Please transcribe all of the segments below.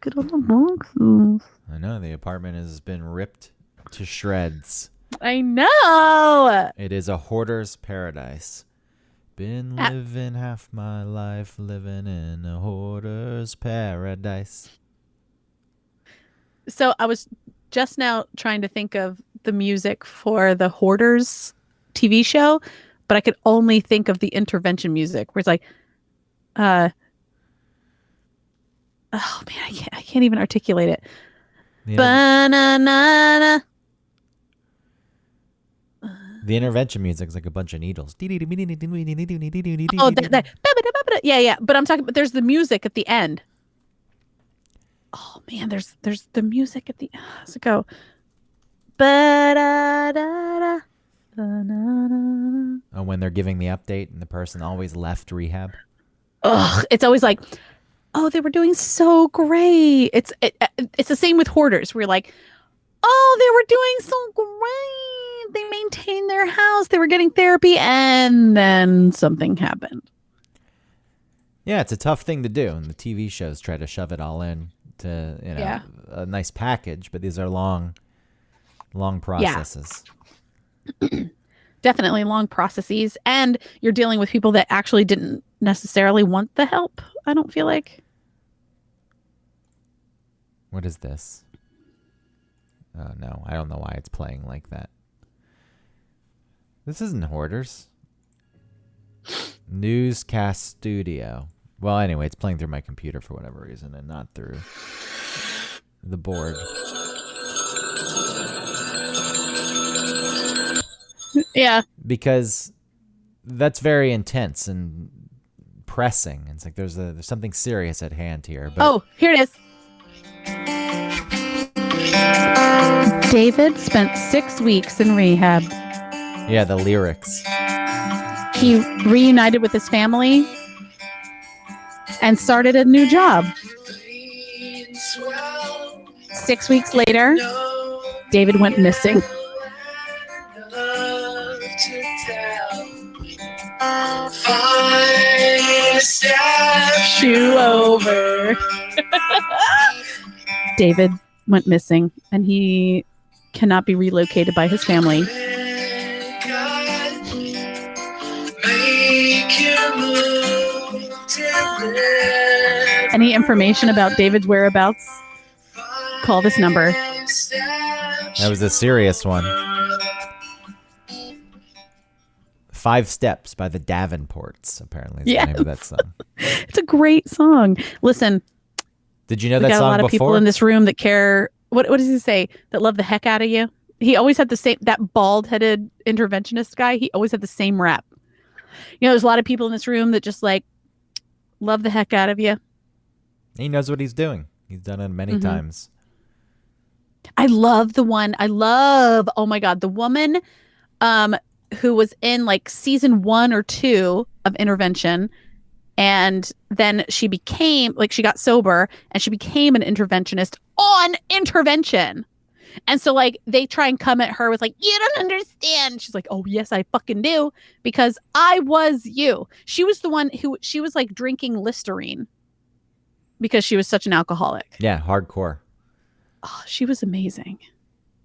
Look at all the boxes. I know the apartment has been ripped to shreds. I know. It is a hoarder's paradise. Been living half my life living in a hoarder's paradise. So I was just now trying to think of the music for the Hoarders TV show, but I could only think of the intervention music where it's like, oh man, I can't even articulate it. Banana. The intervention music is like a bunch of needles. Oh, yeah. But I'm talking about there's the music at the end. Oh man, there's the music at the how's it go? Oh, when they're giving the update and the person always left rehab. Ugh, it's always like, oh, they were doing so great. It's the same with Hoarders. We're like, oh, they were doing so great. They maintained their house. They were getting therapy, and then something happened. Yeah, it's a tough thing to do, and the TV shows try to shove it all in to a nice package, but these are long processes. Yeah. Definitely long processes, and you're dealing with people that actually didn't necessarily want the help. I don't feel like. What is this? No, I don't know why it's playing like that. This isn't Hoarders. Newscast Studio. Well, anyway, it's playing through my computer for whatever reason and not through the board. Yeah. Because that's very intense and pressing. It's like there's something serious at hand here. But oh, here it is. David spent 6 weeks in rehab. Yeah, the lyrics. He reunited with his family and started a new job. 6 weeks later, David went missing. Shoe over. David went missing, and he cannot be relocated by his family. Any information about David's whereabouts? Call this number. That was a serious one. 5 Steps by the Davenports, apparently, is the name of that song. It's a great song. Listen. Did you know that song before? We got a lot of people in this room that care. What does he say? That love the heck out of you. He always had the same, that bald-headed interventionist guy. He always had the same rap. You know, there's a lot of people in this room that just like love the heck out of you. He knows what he's doing. He's done it many times. I love the one. Oh my God, the woman who was in like season 1 or 2 of Intervention. And then she became, like, she got sober and she became an interventionist on Intervention. And so, like, they try and come at her with, like, you don't understand. She's like, oh, yes, I fucking do. Because I was you. She was the one who, she was, like, drinking Listerine. Because she was such an alcoholic. Yeah, hardcore. Oh, she was amazing.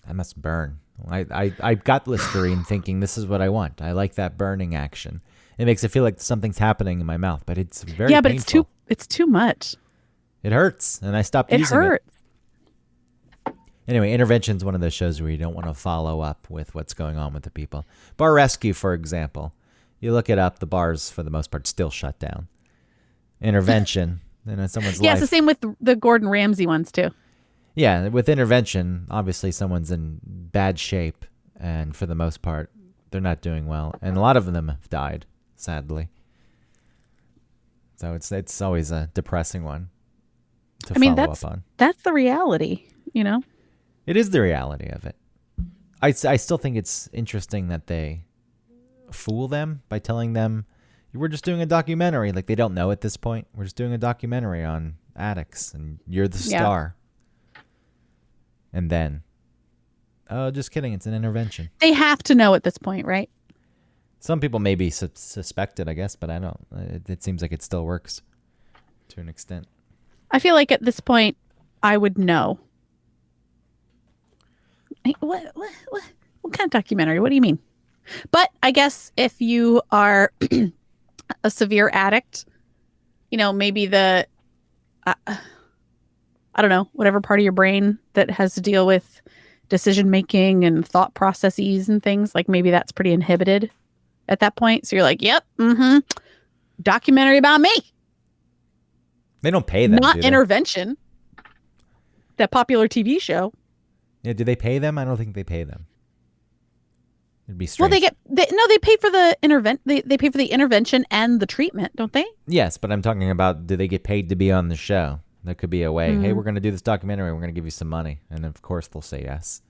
I must burn. I got Listerine thinking this is what I want. I like that burning action. It makes it feel like something's happening in my mouth, but it's very but painful. it's too much. It hurts, and I stopped using it. It hurts. Anyway, Intervention's one of those shows where you don't want to follow up with what's going on with the people. Bar Rescue, for example. You look it up, the bars, for the most part, still shut down. Intervention, someone's life. Yeah, it's the same with the Gordon Ramsay ones, too. Yeah, with Intervention, obviously someone's in bad shape, and for the most part, they're not doing well. And a lot of them have died, sadly. So it's always a depressing one to follow up on. That's the reality, you know? It is the reality of it. I still think it's interesting that they fool them by telling them, we're just doing a documentary. Like, they don't know at this point. We're just doing a documentary on addicts, and you're the star. And then, oh, just kidding. It's an intervention. They have to know at this point, right? Some people may be suspected, I guess, but I don't. It seems like it still works to an extent. I feel like at this point, I would know. What kind of documentary? What do you mean? But I guess if you are a severe addict, maybe I don't know, whatever part of your brain that has to deal with decision making and thought processes and things, like maybe that's pretty inhibited at that point. So you're like, yep, documentary about me. They don't pay them. Not Intervention. That popular TV show. Yeah, do they pay them? I don't think they pay them. It'd be strange. Well, they pay for the they pay for the intervention and the treatment, don't they? Yes, but I'm talking about, do they get paid to be on the show? That could be a way. Hey, we're going to do this documentary. We're going to give you some money. And of course they'll say yes.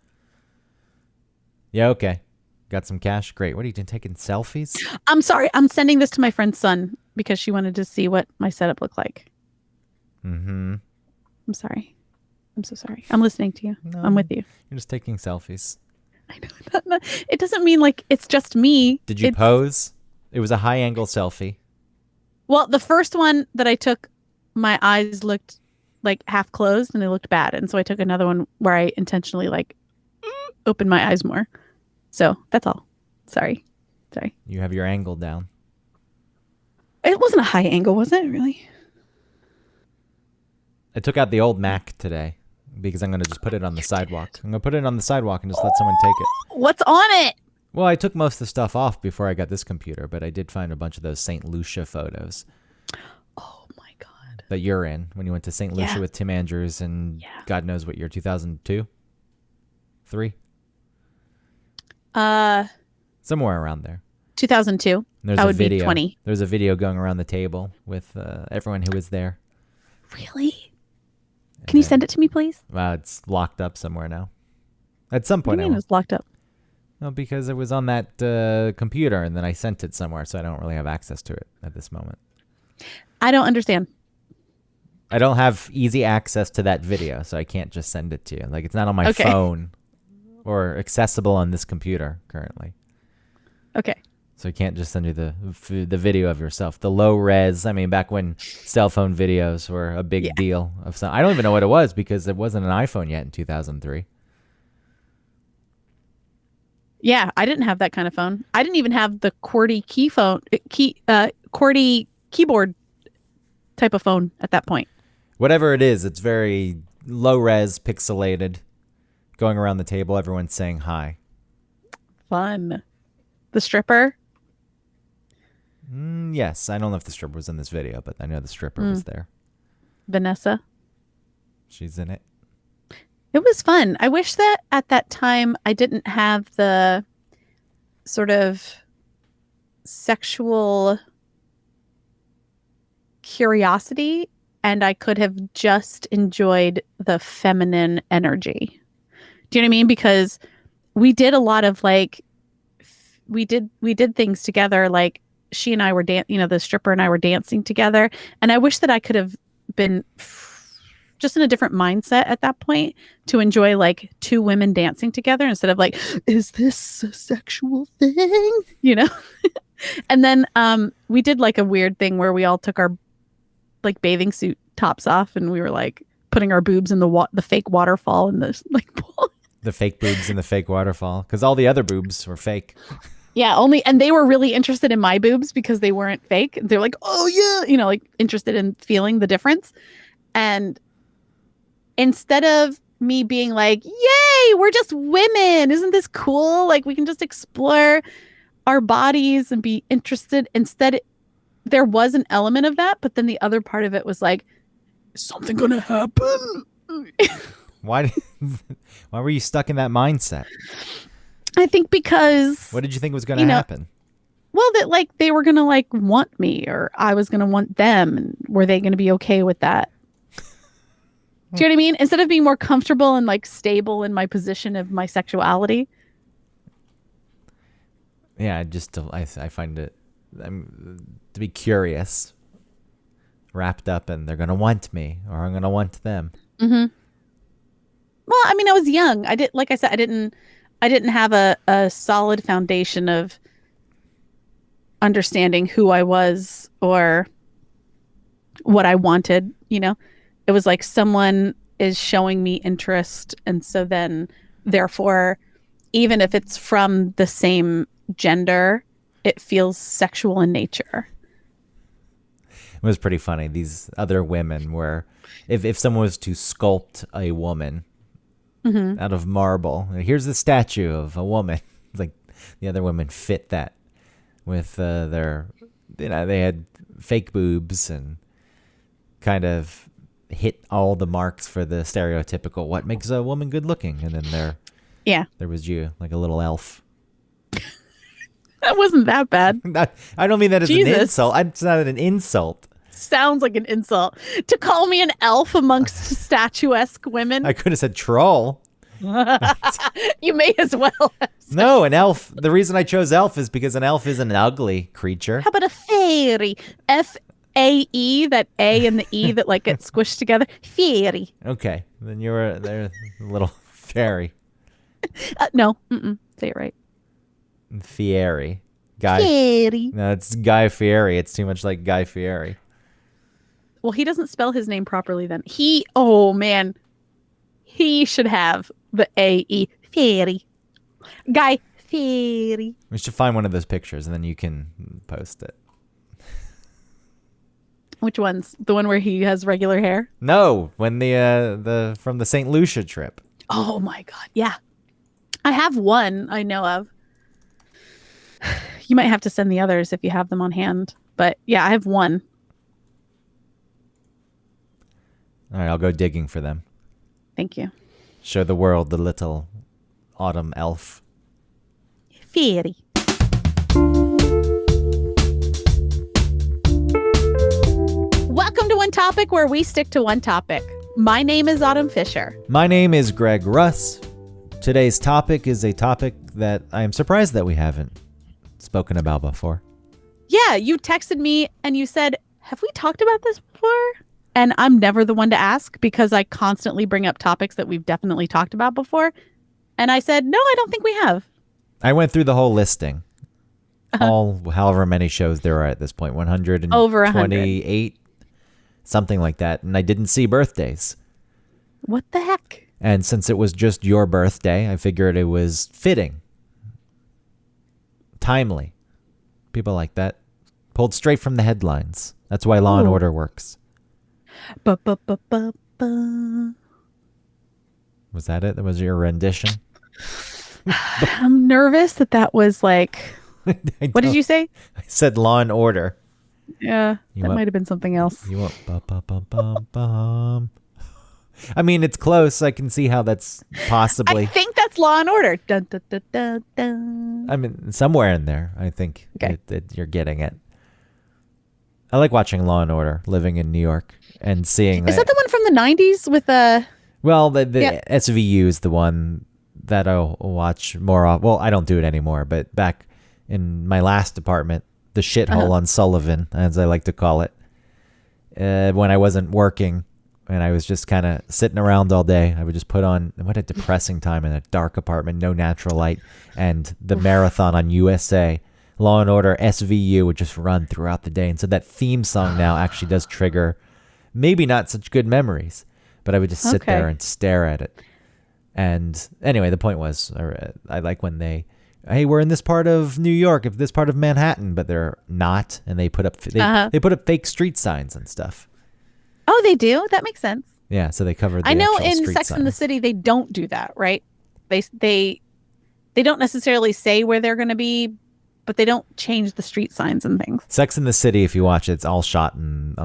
Yeah, okay. Got some cash? Great. What are you doing, taking selfies? I'm sorry. I'm sending this to my friend's son because she wanted to see what my setup looked like. Mm-hmm. I'm sorry. I'm so sorry. I'm listening to you. No, I'm with you. You're just taking selfies. I know. It doesn't mean like it's just me. Did you pose? It was a high angle selfie. Well, the first one that I took, my eyes looked like half closed and they looked bad. And so I took another one where I intentionally like opened my eyes more. So that's all. Sorry. You have your angle down. It wasn't a high angle, was it? Really? I took out the old Mac today because I'm going to just put it on the sidewalk. I'm going to put it on the sidewalk and just let someone take it. What's on it? Well, I took most of the stuff off before I got this computer, but I did find a bunch of those St. Lucia photos. Oh my God. That you're in when you went to St. Lucia with Tim Andrews and God knows what year, 2002? 3? Somewhere around there. 2002. There's I would be 20. There's a video going around the table with everyone who was there. Really? Can you send it to me, please? It's locked up somewhere now. At some point, What do you mean it was locked up? Well, because it was on that computer, and then I sent it somewhere, so I don't really have access to it at this moment. I don't understand. I don't have easy access to that video, so I can't just send it to you. Like, it's not on my phone or accessible on this computer currently. Okay. So I can't just send you the video of yourself. The low res. I mean, back when cell phone videos were a big deal. I don't even know what it was because it wasn't an iPhone yet in 2003. Yeah, I didn't have that kind of phone. I didn't even have the QWERTY keyboard type of phone at that point. Whatever it is, it's very low res, pixelated. Going around the table, everyone's saying hi. Fun. The stripper? Yes, I don't know if the stripper was in this video, but I know the stripper was there. Vanessa? She's in it. It was fun. I wish that at that time I didn't have the sort of sexual curiosity and I could have just enjoyed the feminine energy. Do you know what I mean? Because we did a lot of like, we did things together. Like she and I were the stripper and I were dancing together. And I wish that I could have been just in a different mindset at that point to enjoy like two women dancing together instead of like, is this a sexual thing? And then we did like a weird thing where we all took our like bathing suit tops off and we were like putting our boobs in the fake waterfall in the like pool. The fake boobs in the fake waterfall because all the other boobs were fake. Yeah, and they were really interested in my boobs because they weren't fake. They're like, oh yeah, like interested in feeling the difference. And instead of me being like, yay, we're just women. Isn't this cool? Like we can just explore our bodies and be interested. Instead, there was an element of that. But then the other part of it was like, is something going to happen? Why were you stuck in that mindset? I think because... What did you think was going to happen? Well, that like they were going to like want me or I was going to want them. And were they going to be okay with that? Do you know what I mean? Instead of being more comfortable and like stable in my position of my sexuality. Yeah, I find it to be curious, wrapped up in they're going to want me or I'm going to want them. Mm-hmm. Well, I mean, I was young. Like I said, I didn't have a solid foundation of understanding who I was or what I wanted, It was like someone is showing me interest. And so then, therefore, even if it's from the same gender, it feels sexual in nature. It was pretty funny. These other women were, if someone was to sculpt a woman out of marble, here's the statue of a woman. Like the other women fit that with their, they had fake boobs and kind of hit all the marks for the stereotypical what makes a woman good looking. And then there was you, like a little elf. That wasn't that bad. I don't mean that as an Jesus. insult. It's not an insult. Sounds like an insult to call me an elf amongst statuesque women. I could have said troll. You may as well. No, an elf. The reason I chose elf is because an elf is an ugly creature. How about a fairy? F-A-E, that A and the E that like get squished together. Fairy. Okay, then you're a little fairy. No, say it right. Fieri. Guy. Fairy. No, it's Guy Fieri. It's too much like Guy Fieri. Well, he doesn't spell his name properly then. Oh man, he should have the A-E. Fairy. Guy Fieri. We should find one of those pictures and then you can post it. Which one's the one where he has regular hair? No, when the from the St. Lucia trip. Oh my god, yeah. I have one I know of. You might have to send the others if you have them on hand. But yeah, I have one. All right, I'll go digging for them. Thank you. Show the world the little autumn elf. Fairy. Welcome to One Topic, where we stick to one topic. My name is Autumn Fisher. My name is Greg Russ. Today's topic is a topic that I am surprised that we haven't spoken about before. Yeah, you texted me and you said, have we talked about this before? And I'm never the one to ask because I constantly bring up topics that we've definitely talked about before. And I said, no, I don't think we have. I went through the whole listing. All however many shows there are at this point, 128, Over 100. something like that. And I didn't see birthdays. What the heck? And since it was just your birthday, I figured it was fitting. Timely. People like that. Pulled straight from the headlines. That's why Law and Ooh. Order works. Ba-ba-ba-ba-ba. Was that it? That was your rendition? I'm nervous that was like, what did you say? I said Law and Order. Yeah, You that want- might have been something else. You went bum. I mean, it's close. I can see how that's I possibly. think that's Law and Order. Dun, dun, dun, dun, dun. I mean, somewhere in there, I think Okay. that you're getting it. I like watching Law and Order, living in New York and seeing Is that the one from the 90s with Well, the Yeah. SVU is the one that I'll watch more of. Well, I don't do it anymore, but back in my last apartment, the shithole on Sullivan, as I like to call it, when I wasn't working and I was just kind of sitting around all day, I would just put on, what a depressing time in a dark apartment, no natural light, and the marathon on USA. Law and Order SVU would just run throughout the day. And so that theme song now actually does trigger maybe not such good memories, but I would just sit there and stare at it. And anyway, the point was, I like when hey, we're in this part of New York, this part of Manhattan, but they're not, and they put up they put up fake street signs and stuff. Oh, they do? That makes sense. Yeah, so they covered. I know actual in street Sex and the signs. City they don't do that, right? They don't necessarily say where they're going to be, but they don't change the street signs and things. Sex in the City, if you watch it, it's all shot in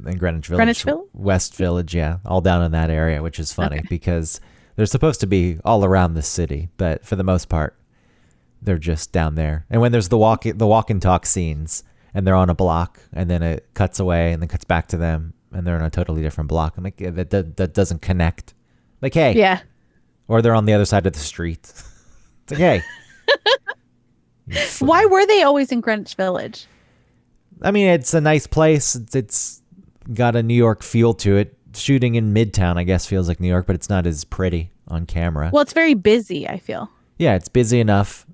Greenwich Village. Greenwich Village? West Village, yeah. All down in that area, which is funny because they're supposed to be all around the city, but for the most part, they're just down there. And when there's the walk and talk scenes and they're on a block and then it cuts away and then cuts back to them and they're on a totally different block. I'm like, yeah, that doesn't connect. Like, hey. Yeah. Or they're on the other side of the street. It's like, hey. Why were they always in Greenwich Village? I mean, it's a nice place. It's got a New York feel to it. Shooting in Midtown, I guess, feels like New York, but it's not as pretty on camera. Well, it's very busy, I feel. Yeah, it's busy enough.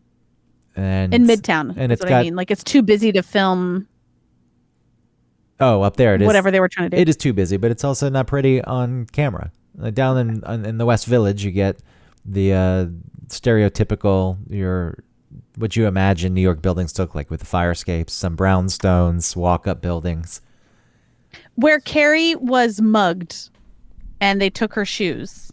And In Midtown. and That's it's what got I mean. Like it's too busy to film up there it is. whatever they were trying to do. It is too busy, but it's also not pretty on camera. Down in the West Village, you get the stereotypical what you imagine New York buildings to look like, with the fire escapes, some brownstones, walk-up buildings. Where Carrie was mugged and they took her shoes.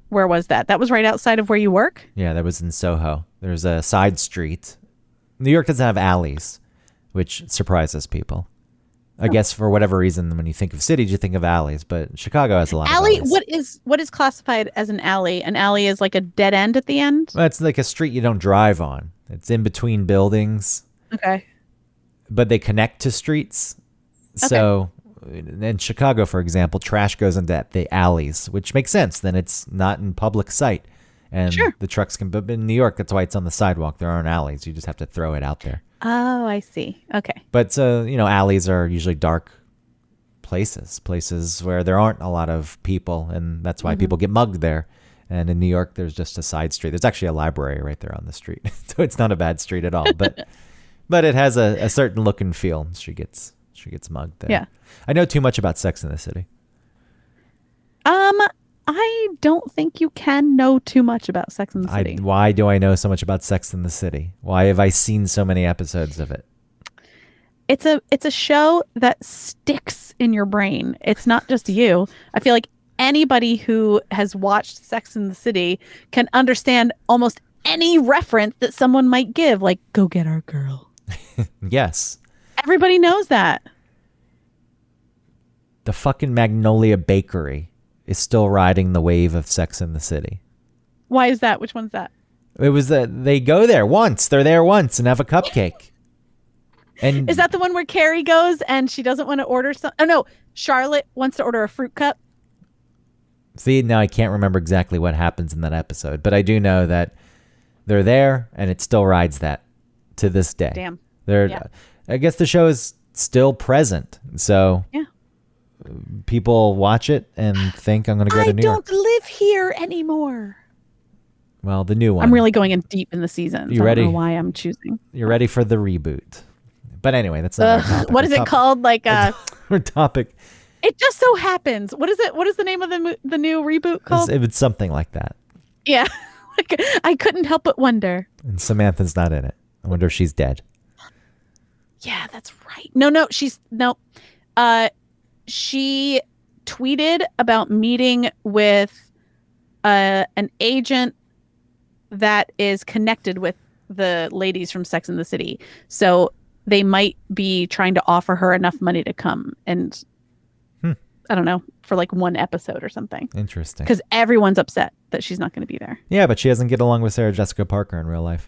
Where was that? That was right outside of where you work? Yeah, that was in Soho. There's a side street. New York doesn't have alleys, which surprises people. I guess for whatever reason, when you think of cities, you think of alleys, but Chicago has a lot of alleys. What is classified as an alley? An alley is like a dead end at the end? Well, it's like a street you don't drive on. It's in between buildings. Okay. But they connect to streets. Okay. So in Chicago, for example, trash goes into the alleys, which makes sense. Then it's not in public sight. And Sure. the trucks can, but in New York, that's why it's on the sidewalk. There aren't alleys. You just have to throw it out there. Oh, I see. Okay. But, alleys are usually dark places where there aren't a lot of people. And that's why people get mugged there. And in New York, there's just a side street. There's actually a library right there on the street. So it's not a bad street at all. But it has a certain look and feel. She gets mugged there. Yeah. I know too much about Sex in the City. I don't think you can know too much about Sex and the City. Why do I know so much about Sex in the City? Why have I seen so many episodes of it? It's a show that sticks in your brain. It's not just you. I feel like anybody who has watched Sex in the City can understand almost any reference that someone might give, like "Go get our girl." Yes. Everybody knows that. The fucking Magnolia Bakery is still riding the wave of Sex in the City. Why is that? Which one's that? It was they go there once. They're there once and have a cupcake. And Is that the one where Carrie goes and she doesn't want to order some? Oh no, Charlotte wants to order a fruit cup. See, now I can't remember exactly what happens in that episode, but I do know that they're there and it still rides that to this day. Damn. Yeah. I guess the show is still present. So yeah. People watch it and think I'm going to go to New York. I don't live here anymore. Well, the new one. I'm really going in deep in the season. You so ready? I don't know why I'm choosing. You're ready for the reboot. But anyway, that's not our topic. What is it called? Like our topic. It just so happens. What is it? What is the name of the new reboot called? It was something like that. Yeah. Like, I couldn't help but wonder. And Samantha's not in it. I wonder if she's dead. Yeah, that's right. No, she's no. She tweeted about meeting with an agent that is connected with the ladies from Sex and the City. So they might be trying to offer her enough money to come and I don't know, for like one episode or something. Interesting. Because everyone's upset that she's not going to be there. Yeah, but she doesn't get along with Sarah Jessica Parker in real life.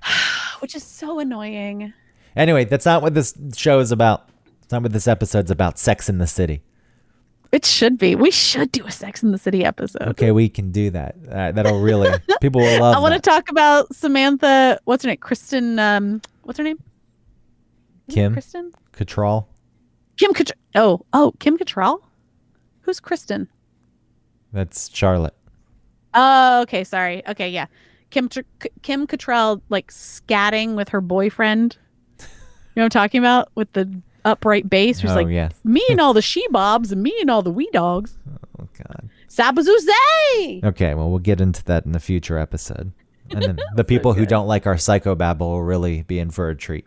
Which is so annoying. Anyway, that's not what this show is about. It's not what this episode's about. Sex in the City. It should be. We should do a Sex in the City episode. Okay, we can do that. That'll really, people will love I want to talk about Samantha, what's her name? Kristen, what's her name? Kim? Kristen? Cattrall? Kim Cattrall. Oh, Kim Cattrall? Who's Kristen? That's Charlotte. Oh, okay, sorry. Okay, yeah. Kim Cattrall, like, scatting with her boyfriend. You know what I'm talking about? With the upright bass. Who's like, yeah. Me and all the she-bobs and me and all the wee dogs. Oh, God. Sabazoo-zay! Okay, well, we'll get into that in a future episode. And then the people who don't like our psychobabble will really be in for a treat.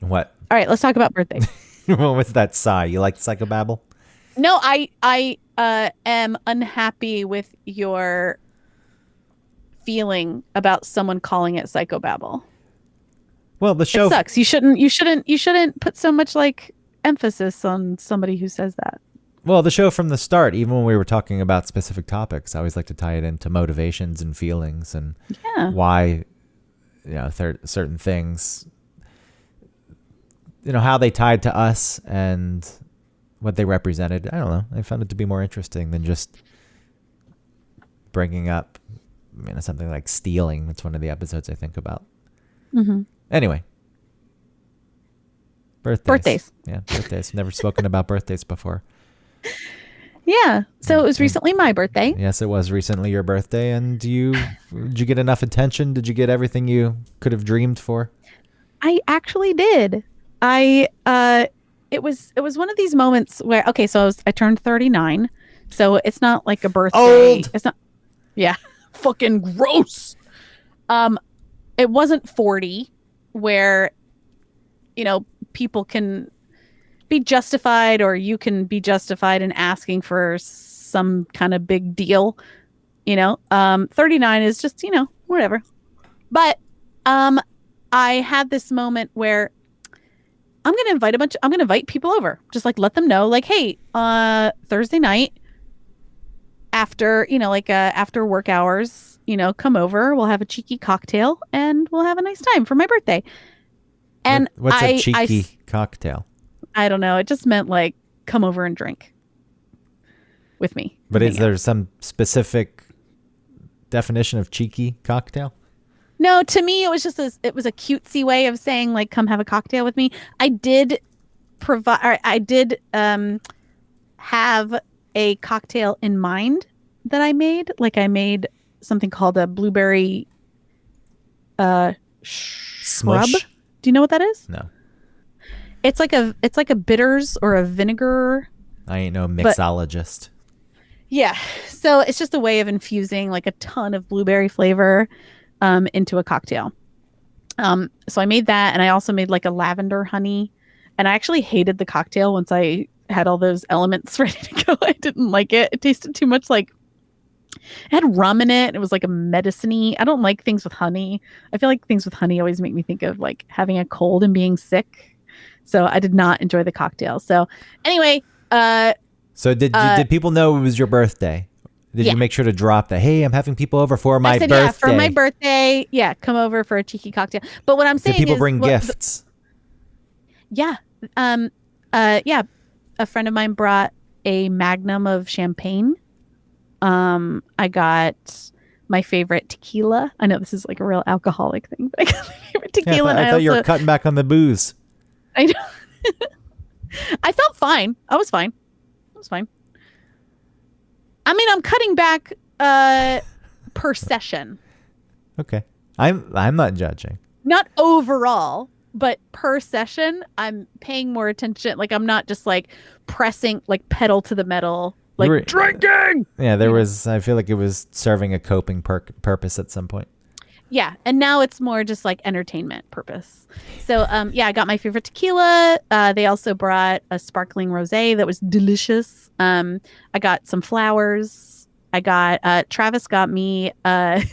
What? All right, let's talk about birthdays. What was that sigh? You like psychobabble? No, I am unhappy with your feeling about someone calling it psychobabble. Well, the show It sucks. You shouldn't put so much like emphasis on somebody who says that. Well, the show from the start, even when we were talking about specific topics, I always like to tie it into motivations and feelings and why, certain things, how they tied to us and what they represented. I don't know. I found it to be more interesting than just bringing up, something like stealing. That's one of the episodes I think about. Mm-hmm. Anyway. Birthdays. Yeah, birthdays. Never spoken about birthdays before. Yeah. So it was recently my birthday. Yes, it was recently your birthday. And did you get enough attention? Did you get everything you could have dreamed for? I actually did. It it was one of these moments where, okay, so I turned 39, so it's not like a birthday. Old. It's not. Yeah, fucking gross. It wasn't 40, where people can be justified, or you can be justified in asking for some kind of big deal. 39 is just whatever. But I had this moment where I'm gonna invite people over. Just like let them know, like, hey, Thursday night after after work hours, come over. We'll have a cheeky cocktail and we'll have a nice time for my birthday. And what's a cheeky cocktail? I don't know. It just meant like come over and drink with me. But is there some specific definition of cheeky cocktail? No, to me it was just it was a cutesy way of saying like come have a cocktail with me. I did have a cocktail in mind that I made. Like I made something called a blueberry shrub. Smush? Do you know what that is? No. It's like a bitters or a vinegar. I ain't no mixologist. Yeah. So it's just a way of infusing like a ton of blueberry flavor into a cocktail. So I made that, and I also made like a lavender honey, and I actually hated the cocktail once I had all those elements ready to go. I didn't like it. It tasted too much like it had rum in it. It was like a medicine-y. I don't like things with honey. I feel like things with honey always make me think of like having a cold and being sick. So I did not enjoy the cocktail. So anyway, so did people know it was your birthday? Did you make sure to drop that? Hey, I'm having people over for my birthday. Yeah, for my birthday. Yeah, come over for a cheeky cocktail. But what I'm saying is, did people bring gifts? Yeah. Yeah. A friend of mine brought a magnum of champagne. I got my favorite tequila. I know this is like a real alcoholic thing, but I got my favorite tequila. Yeah, I thought you were cutting back on the booze. I know. I felt fine. I was fine. I mean, I'm cutting back per session. Okay. I'm not judging. Not overall, but per session, I'm paying more attention. Like I'm not just like pressing like pedal to the metal, like drinking. Yeah, I feel like it was serving a coping purpose at some point. Yeah, and now it's more just like entertainment purpose. So yeah, I got my favorite tequila. They also brought a sparkling rosé that was delicious. I got some flowers. I got Travis got me a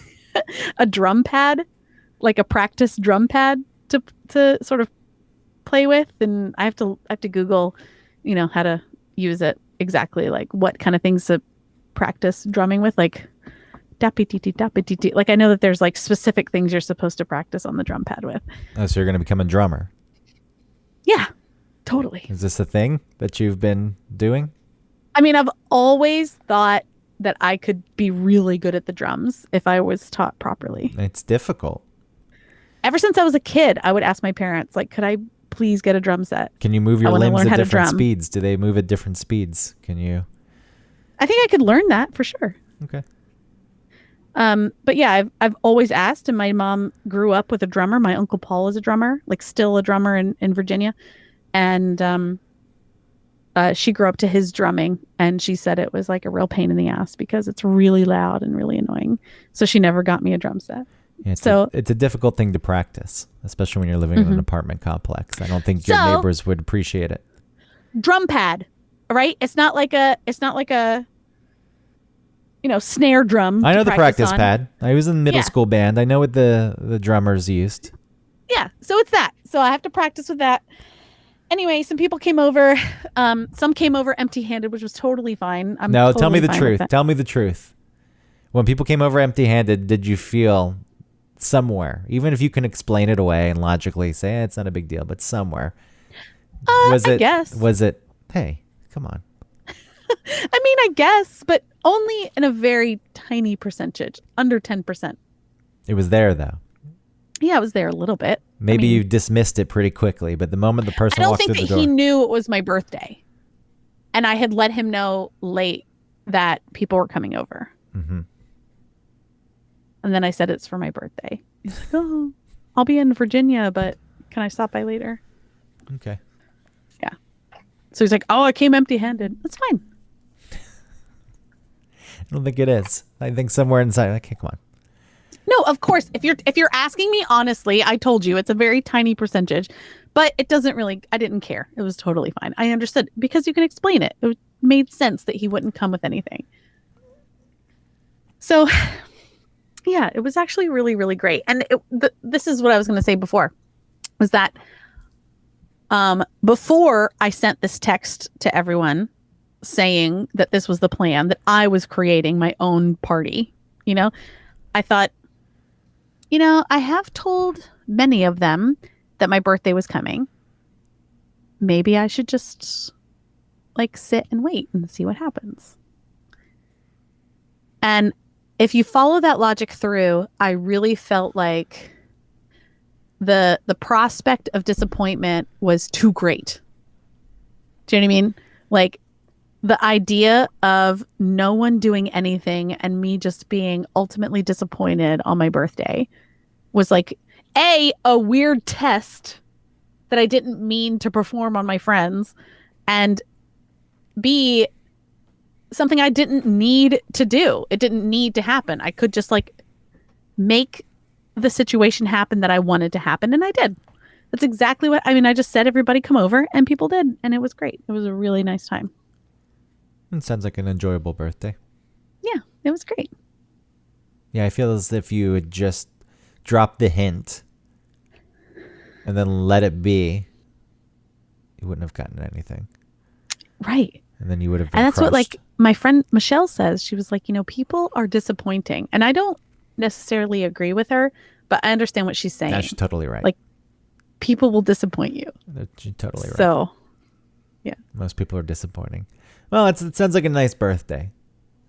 drum pad, like a practice drum pad to sort of play with, and I have to Google, how to use it exactly, like what kind of things to practice drumming with, like dappy-tee-tee. Like I know that there's like specific things you're supposed to practice on the drum pad with. Oh, so you're going to become a drummer? Yeah, totally. Is this a thing that you've been doing? I mean, I've always thought that I could be really good at the drums if I was taught properly. It's difficult. Ever since I was a kid, I would ask my parents, like, could I please get a drum set? Can you move your limbs at different speeds? Do they move at different speeds? Can you? I think I could learn that for sure. Okay. But yeah, I've always asked, and my mom grew up with a drummer. My Uncle Paul is a drummer, like still a drummer in Virginia. And she grew up to his drumming, and she said it was like a real pain in the ass because it's really loud and really annoying. So she never got me a drum set. Yeah, it's a difficult thing to practice, especially when you're living in an apartment complex. I don't think your neighbors would appreciate it. Drum pad, right? It's not like a snare drum. I know the practice pad. I was in middle school band. I know what the drummers used. Yeah, so it's that. So I have to practice with that. Anyway, some people came over. Some came over empty-handed, which was totally fine. Tell me the truth. Tell me the truth. When people came over empty-handed, did you feel somewhere, even if you can explain it away and logically say it's not a big deal, but somewhere, I guess. Was it? Hey, come on. I mean, I guess, but only in a very tiny percentage, under 10%. It was there, though. Yeah, it was there a little bit. Maybe you dismissed it pretty quickly, but the moment the person walked through the door... I don't think that he knew it was my birthday. And I had let him know late that people were coming over. Mm-hmm. And then I said it's for my birthday. He's like, oh, I'll be in Virginia, but can I stop by later? Okay. Yeah. So he's like, oh, I came empty-handed. That's fine. I don't think it is. I think somewhere inside, okay, come on. No, of course. If you're asking me honestly, I told you it's a very tiny percentage, but it doesn't really. I didn't care. It was totally fine. I understood because you can explain it. It made sense that he wouldn't come with anything. So, yeah, it was actually really, really great. And this is what I was going to say before, was that before I sent this text to everyone saying that this was the plan, that I was creating my own party, I thought, I have told many of them that my birthday was coming. Maybe I should just sit and wait and see what happens. And if you follow that logic through, I really felt like the prospect of disappointment was too great. Do you know what I mean? Like the idea of no one doing anything and me just being ultimately disappointed on my birthday was like a weird test that I didn't mean to perform on my friends, and B, something I didn't need to do. It didn't need to happen. I could just make the situation happen that I wanted to happen, and I did. That's exactly what I just said everybody come over, and people did, and it was great. It was a really nice time. It sounds like an enjoyable birthday. Yeah, it was great. Yeah, I feel as if you had just dropped the hint and then let it be, you wouldn't have gotten anything. Right. And then you would have been And that's crushed. what my friend Michelle says. She was like, people are disappointing. And I don't necessarily agree with her, but I understand what she's saying. Yeah, she's totally right. People will disappoint you. She's totally right. So, yeah. Most people are disappointing. Well, it sounds like a nice birthday.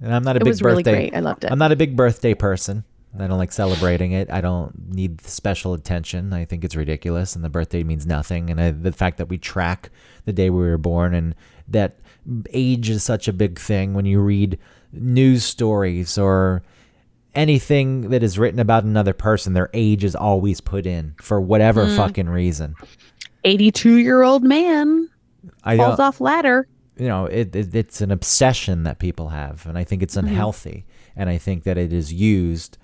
And I'm not a It big was birthday. really great. I loved it. I'm not a big birthday person. I don't like celebrating it. I don't need special attention. I think it's ridiculous, and the birthday means nothing. And the fact that we track the day we were born, and that age is such a big thing when you read news stories or anything that is written about another person, their age is always put in for whatever fucking reason. 82-year-old man falls off ladder. It's an obsession that people have, and I think it's unhealthy. And I think that it is used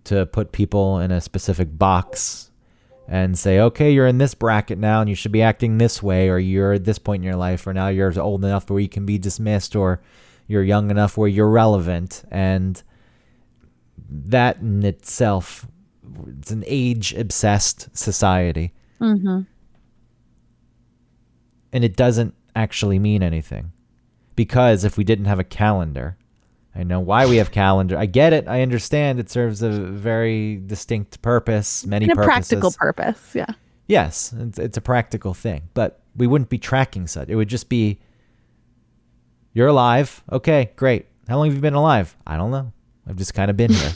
to put people in a specific box and say, okay, you're in this bracket now and you should be acting this way, or you're at this point in your life, or now you're old enough where you can be dismissed, or you're young enough where you're relevant. And that in itself, it's an age-obsessed society. Mm-hmm. And it doesn't actually mean anything. Because if we didn't have a calendar, I know why we have calendar. I get it. I understand. It serves a very distinct purpose, many purposes. A practical purpose, yeah. Yes, it's a practical thing. But we wouldn't be tracking such. It would just be, you're alive. Okay, great. How long have you been alive? I don't know. I've just kind of been here.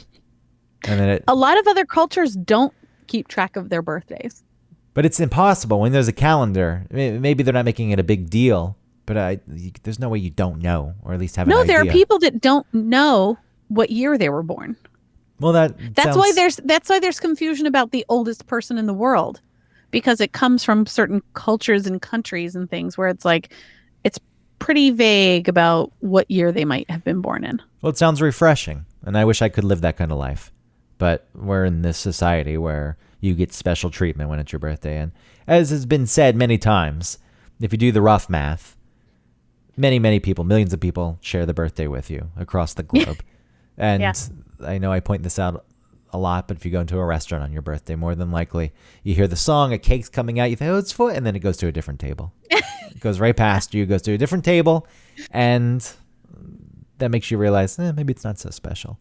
And then a lot of other cultures don't keep track of their birthdays. But it's impossible when there's a calendar. Maybe they're not making it a big deal. But there's no way you don't know, or at least have an idea. No, there are people that don't know what year they were born. Well, that's why there's confusion about the oldest person in the world, because it comes from certain cultures and countries and things where it's pretty vague about what year they might have been born in. Well, it sounds refreshing, and I wish I could live that kind of life. But we're in this society where you get special treatment when it's your birthday, and as has been said many times, if you do the rough math, many people, millions of people share the birthday with you across the globe. And yeah. I know I point this out a lot, but if you go into a restaurant on your birthday, more than likely you hear the song, a cake's coming out, you think, oh, it's full, and then it goes to a different table. It goes right past you, goes to a different table, and that makes you realize, maybe it's not so special.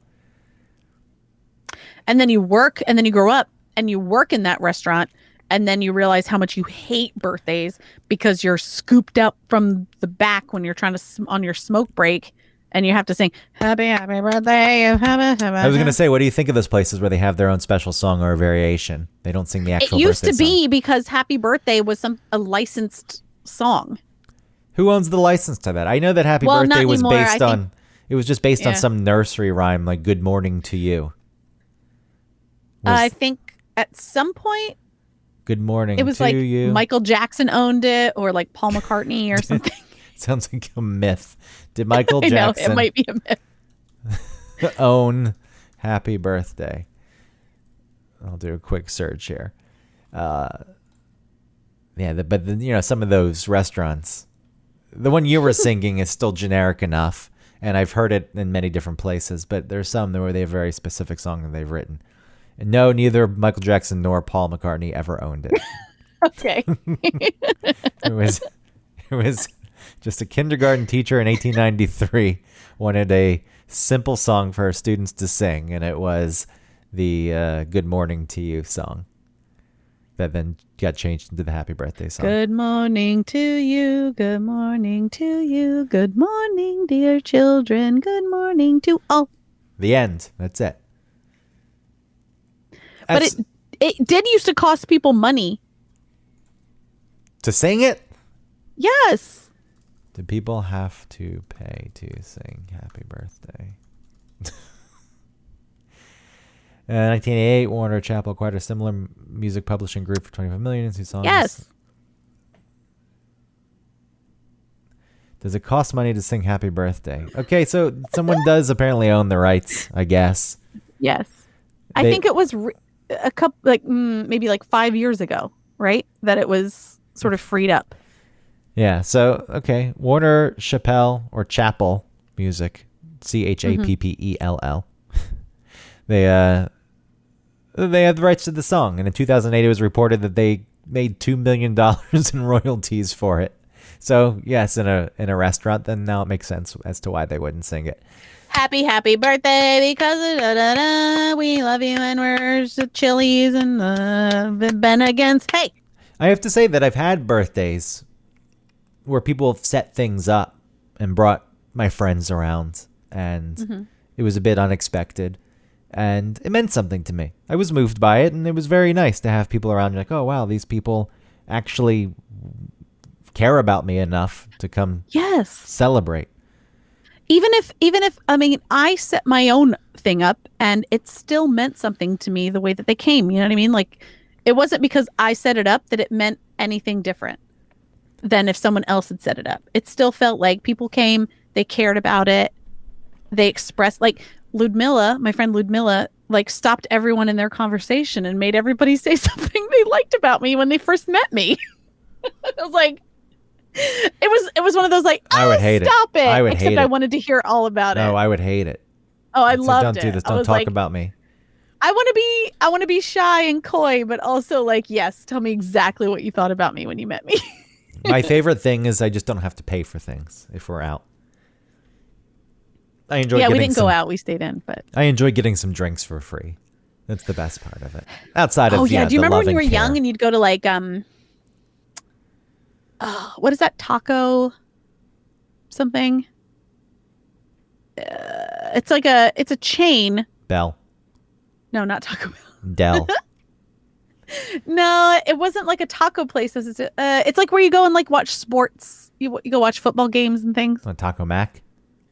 And then you work, and then you grow up, and you work in that restaurant, and then you realize how much you hate birthdays because you're scooped up from the back when you're trying to on your smoke break, and you have to sing happy birthday. I was going to say, what do you think of those places where they have their own special song or a variation? They don't sing the actual birthday song. It used to be because Happy Birthday was a licensed song. Who owns the license to that? I know that Happy Birthday was based on, it was just based on some nursery rhyme like Good Morning to You. I think at some point Good morning It was to like you. Michael Jackson owned it, or like Paul McCartney or something. Sounds like a myth. Did Michael I know, it Jackson might be a myth. own Happy Birthday? I'll do a quick search here. But some of those restaurants, the one you were singing is still generic enough, and I've heard it in many different places, but there's some where they have a very specific song that they've written. And no, neither Michael Jackson nor Paul McCartney ever owned it. Okay. It was just a kindergarten teacher in 1893 wanted a simple song for her students to sing, and it was the Good Morning to You song that then got changed into the Happy Birthday song. Good morning to you. Good morning to you. Good morning, dear children. Good morning to all. The end. That's it. But it did used to cost people money. To sing it? Yes. Do people have to pay to sing Happy Birthday? 1988, Warner Chappell acquired a similar music publishing group for $25 million in two songs. Yes. Does it cost money to sing Happy Birthday? Okay, so someone does apparently own the rights, I guess. Yes. I think it was a couple, maybe 5 years ago, right? That it was sort of freed up. Yeah, so, okay. Warner Chappell or Chappell Music, Chappell. They had the rights to the song, and in 2008 it was reported that they made $2 million in royalties for it. So, yes, in a restaurant, then now it makes sense as to why they wouldn't sing it. Happy birthday, because we love you, and we're Chili's and Ben against. Hey, I have to say that I've had birthdays where people have set things up and brought my friends around, and it was a bit unexpected, and it meant something to me. I was moved by it, and it was very nice to have people around. Like, oh wow, these people actually care about me enough to come celebrate. Even if I set my own thing up and it still meant something to me the way that they came, you know what I mean? Like, it wasn't because I set it up that it meant anything different than if someone else had set it up. It still felt like people came, they cared about it, they expressed, like Ludmilla, my friend Ludmilla, stopped everyone in their conversation and made everybody say something they liked about me when they first met me. I was like, it was one of those I would hate stop it. I would Except hate I it. wanted to hear all about it. No, I would hate it. Oh, I So loved don't it. do this. I Don't was talk like, about me. I want to be shy and coy, but also yes, tell me exactly what you thought about me when you met me. My favorite thing is I just don't have to pay for things if we're out. I enjoy. Yeah, getting we didn't go out. We stayed in, but I enjoy getting some drinks for free. That's the best part of it. Outside of do you the remember love when you were and care. young and you'd go to what is that, taco something? It's it's a chain. Bell, No, not Taco Bell. Dell. No, it wasn't like a taco place. It's like where you go and watch sports. You go watch football games and things. Taco Mac.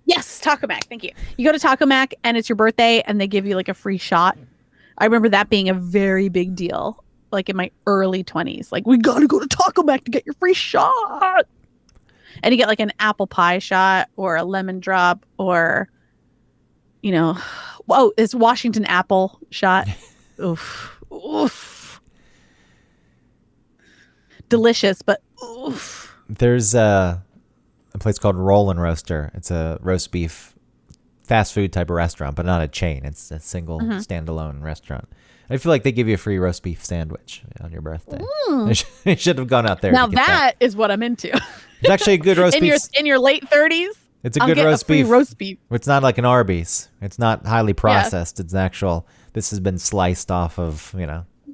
Yes, Taco Mac. Thank you. You go to Taco Mac and it's your birthday and they give you a free shot. I remember that being a very big deal, in my early 20s. We got to go to Taco Mac to get your free shot. And you get an apple pie shot or a lemon drop or, it's Washington apple shot. Oof. Oof. Delicious, but oof. There's a place called Rollin' Roaster. It's a roast beef fast food type of restaurant, but not a chain. It's a single standalone restaurant. I feel like they give you a free roast beef sandwich on your birthday. I should have gone out there. Now to get that is what I'm into. It's actually a good roast beef. In your late 30s, It's a I'll good get roast a free beef. roast beef. It's not like an Arby's. It's not highly processed. It's actual. This has been sliced off of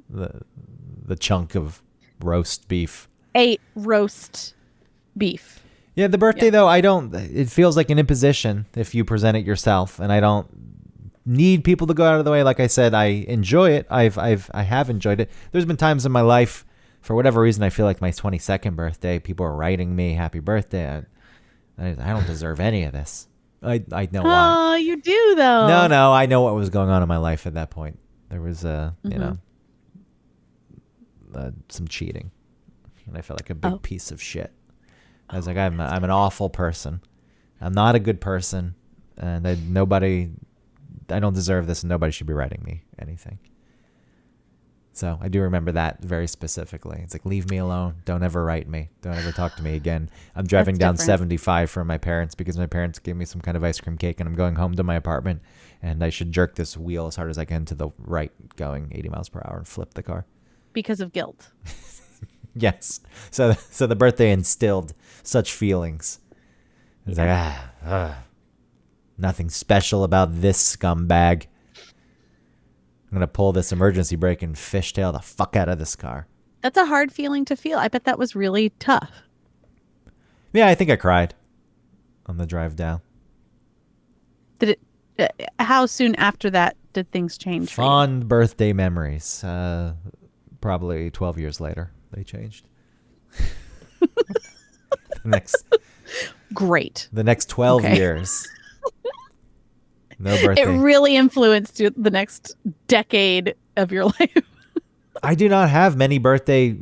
the chunk of roast beef. A roast beef. Yeah, the birthday though, I don't. It feels like an imposition if you present it yourself, and I don't need people to go out of the way. Like I said, I enjoy it. I have enjoyed it. There's been times in my life, for whatever reason, I feel like my 22nd birthday, people are writing me happy birthday. I don't deserve any of this. I know why. Oh, you do though. No, I know what was going on in my life at that point. There was some cheating, and I felt like a big piece of shit. I was like, I'm an awful person. I'm not a good person, and I don't deserve this, and nobody should be writing me anything. So I do remember that very specifically. It's like, leave me alone. Don't ever write me. Don't ever talk to me again. I'm driving down 75 from my parents because my parents gave me some kind of ice cream cake, and I'm going home to my apartment, and I should jerk this wheel as hard as I can to the right, going 80 miles per hour, and flip the car. Because of guilt. Yes. So the birthday instilled such feelings. It's like, nothing special about this scumbag. I'm going to pull this emergency brake and fishtail the fuck out of this car. That's a hard feeling to feel. I bet that was really tough. Yeah, I think I cried on the drive down. Did it? How soon after that did things change? Fond birthday memories. Probably 12 years later, they changed. Great. The next 12 years. No birthday. It really influenced the next decade of your life. I do not have many birthday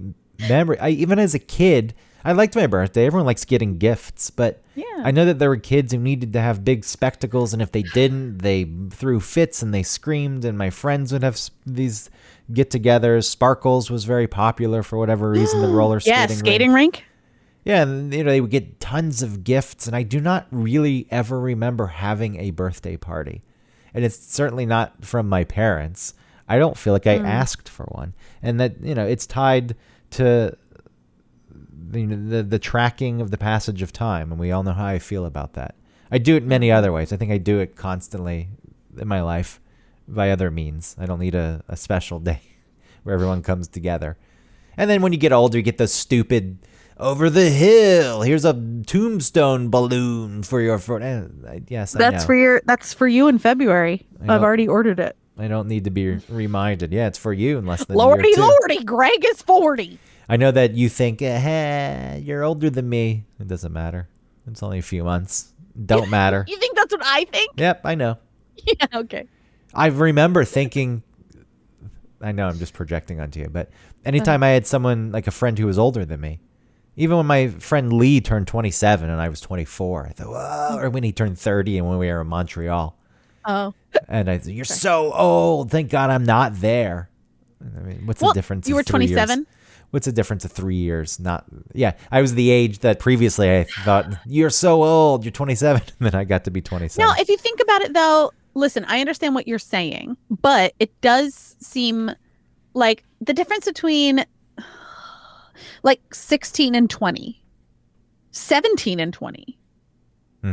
memories. Even as a kid, I liked my birthday. Everyone likes getting gifts, but I know that there were kids who needed to have big spectacles, and if they didn't, they threw fits and they screamed, and my friends would have these get-togethers. Sparkles was very popular for whatever reason, the roller skating rink. Yeah, and they would get tons of gifts, and I do not really ever remember having a birthday party. And it's certainly not from my parents. I don't feel like I asked for one. And that, it's tied to the tracking of the passage of time, and we all know how I feel about that. I do it many other ways. I think I do it constantly in my life by other means. I don't need a special day where everyone comes together. And then when you get older, you get those stupid... over the hill. Here's a tombstone balloon for your friend. Yes, that's for you in February. I've already ordered it. I don't need to be reminded. Yeah, it's for you in less than Lordy, a year, Lordy, Greg is 40. I know that you think, you're older than me. It doesn't matter. It's only a few months. Don't matter. You think that's what I think? Yep, I know. Yeah, okay. I remember thinking, I know I'm just projecting onto you, but anytime I had someone, like a friend who was older than me, even when my friend Lee turned 27 and I was 24, I thought, whoa, or when he turned 30 and when we were in Montreal. Oh. And I said, you're so old. Thank God I'm not there. I mean, what's the difference? You were 27? What's the difference of 3 years? I was the age that previously I thought, you're so old, you're 27. And then I got to be 27. Now, if you think about it, though, listen, I understand what you're saying, but it does seem like the difference between... like 16 and 20, 17 and 20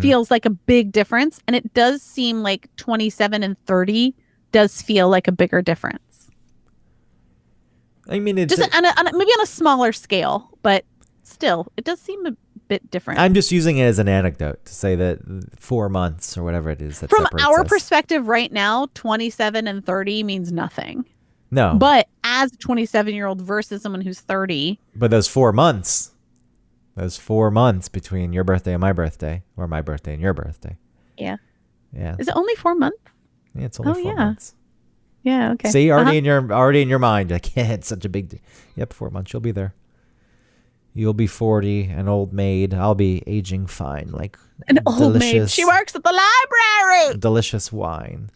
feels like a big difference. And it does seem like 27 and 30 does feel like a bigger difference. I mean, it's just maybe on a smaller scale, but still, it does seem a bit different. I'm just using it as an anecdote to say that 4 months or whatever it is. That from our us. perspective right now, 27 and 30 means nothing. No. But as a 27-year-old versus someone who's 30. But those 4 months between your birthday and my birthday, or my birthday and your birthday. Yeah. Yeah. Is it only 4 months? Yeah, it's only 4 months. Yeah, okay. See, already in your mind, like, yeah, it's such a big deal. Yep, 4 months, you'll be there. You'll be 40, an old maid. I'll be aging fine, like an old maid. She works at the library. Delicious wine.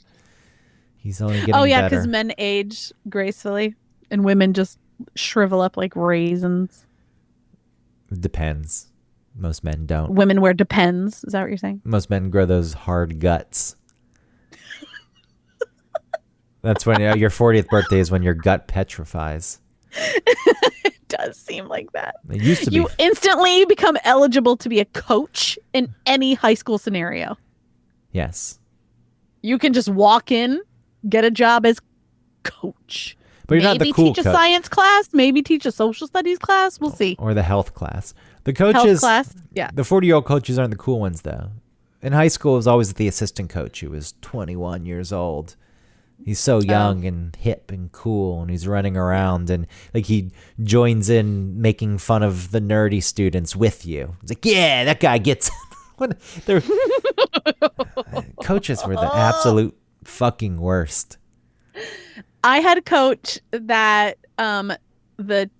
He's only getting better. Oh, yeah, because men age gracefully and women just shrivel up like raisins. It depends. Most men don't. Women wear Depends. Is that what you're saying? Most men grow those hard guts. That's when your 40th birthday is when your gut petrifies. It does seem like that. It used to be. You instantly become eligible to be a coach in any high school scenario. Yes. You can just walk in, get a job as coach. But you're not the cool coach. Maybe teach a science class. Maybe teach a social studies class. We'll see. Or the health class. The coaches. Health class, yeah. The 40-year-old coaches aren't the cool ones, though. In high school, it was always the assistant coach who was 21 years old. He's so young and hip and cool, and he's running around, and like he joins in making fun of the nerdy students with you. It's like, yeah, that guy gets coaches were the absolute fucking worst. I had a coach that the